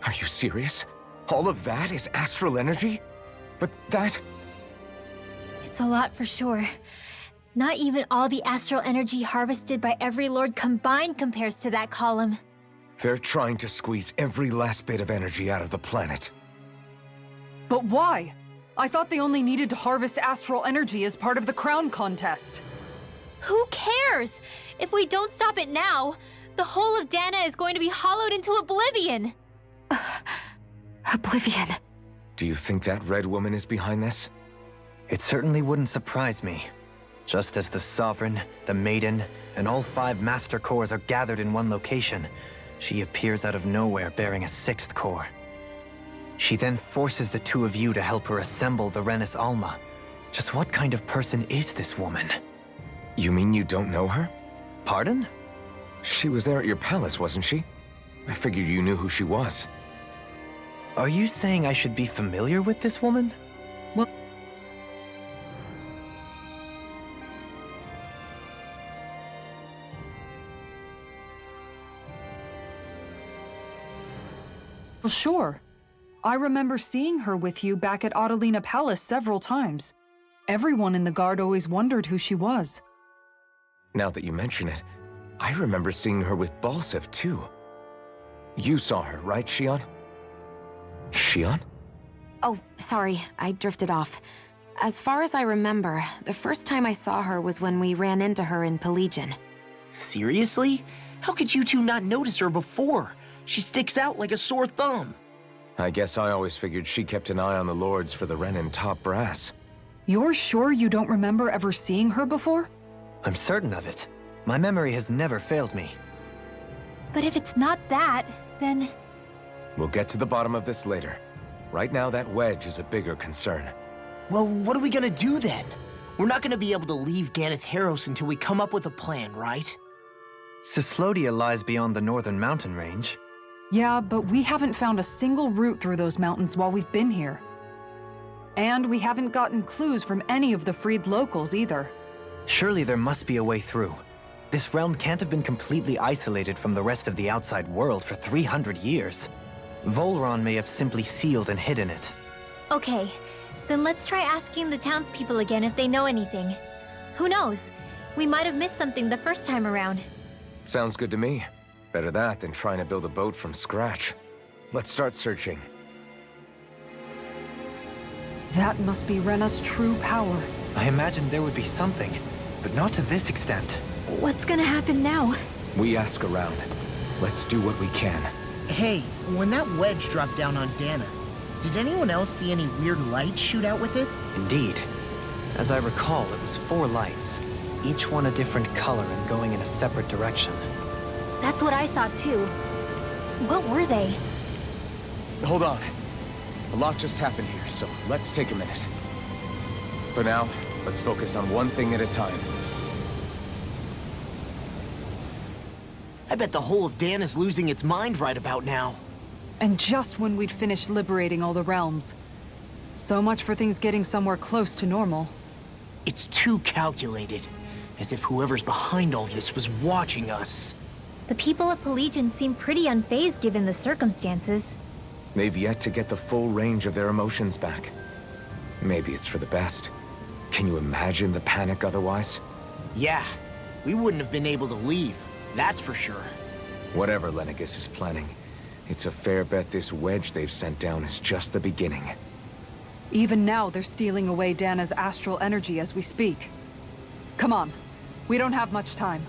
Are you serious? All of that is astral energy? But that... It's a lot for sure. Not even all the astral energy harvested by every lord combined compares to that column. They're trying to squeeze every last bit of energy out of the planet. But why? I thought they only needed to harvest astral energy as part of the crown contest. Who cares? If we don't stop it now, the whole of Dana is going to be hollowed into oblivion. Oblivion. Do you think that red woman is behind this? It certainly wouldn't surprise me. Just as the Sovereign, the Maiden, and all 5 Master Cores are gathered in one location, she appears out of nowhere bearing a 6th core. She then forces the 2 of you to help her assemble the Renis Alma. Just what kind of person is this woman? You mean you don't know her? Pardon? She was there at your palace, wasn't she? I figured you knew who she was. Are you saying I should be familiar with this woman? Well, sure. I remember seeing her with you back at Adelina Palace several times. Everyone in the guard always wondered who she was. Now that you mention it, I remember seeing her with Balsif, too. You saw her, right, Shion? Shion? Oh, sorry, I drifted off. As far as I remember, the first time I saw her was when we ran into her in Pelagian. Seriously? How could you two not notice her before? She sticks out like a sore thumb. I guess I always figured she kept an eye on the lords for the Renin top brass. You're sure you don't remember ever seeing her before? I'm certain of it. My memory has never failed me. But if it's not that, then... We'll get to the bottom of this later. Right now, that wedge is a bigger concern. Well, what are we gonna do then? We're not gonna be able to leave Ganeth Heros until we come up with a plan, right? Cyslodia lies beyond the northern mountain range. Yeah, but we haven't found a single route through those mountains while we've been here. And we haven't gotten clues from any of the freed locals either. Surely there must be a way through. This realm can't have been completely isolated from the rest of the outside world for 300 years. Volron may have simply sealed and hidden it. Okay, then let's try asking the townspeople again if they know anything. Who knows? We might have missed something the first time around. Sounds good to me. Better that than trying to build a boat from scratch. Let's start searching. That must be Rena's true power. I imagined there would be something, but not to this extent. What's gonna happen now? We ask around. Let's do what we can. Hey, when that wedge dropped down on Dana, did anyone else see any weird lights shoot out with it? Indeed. As I recall, it was 4 lights, each one a different color and going in a separate direction. That's what I saw too. What were they? Hold on. A lot just happened here, so let's take a minute. For now, let's focus on one thing at a time. I bet the whole of Dan is losing its mind right about now. And just when we'd finished liberating all the realms. So much for things getting somewhere close to normal. It's too calculated. As if whoever's behind all this was watching us. The people of Pelegion seem pretty unfazed given the circumstances. They've yet to get the full range of their emotions back. Maybe it's for the best. Can you imagine the panic otherwise? Yeah, we wouldn't have been able to leave. That's for sure. Whatever Lenegis is planning, it's a fair bet this wedge they've sent down is just the beginning. Even now, they're stealing away Dana's astral energy as we speak. Come on. We don't have much time.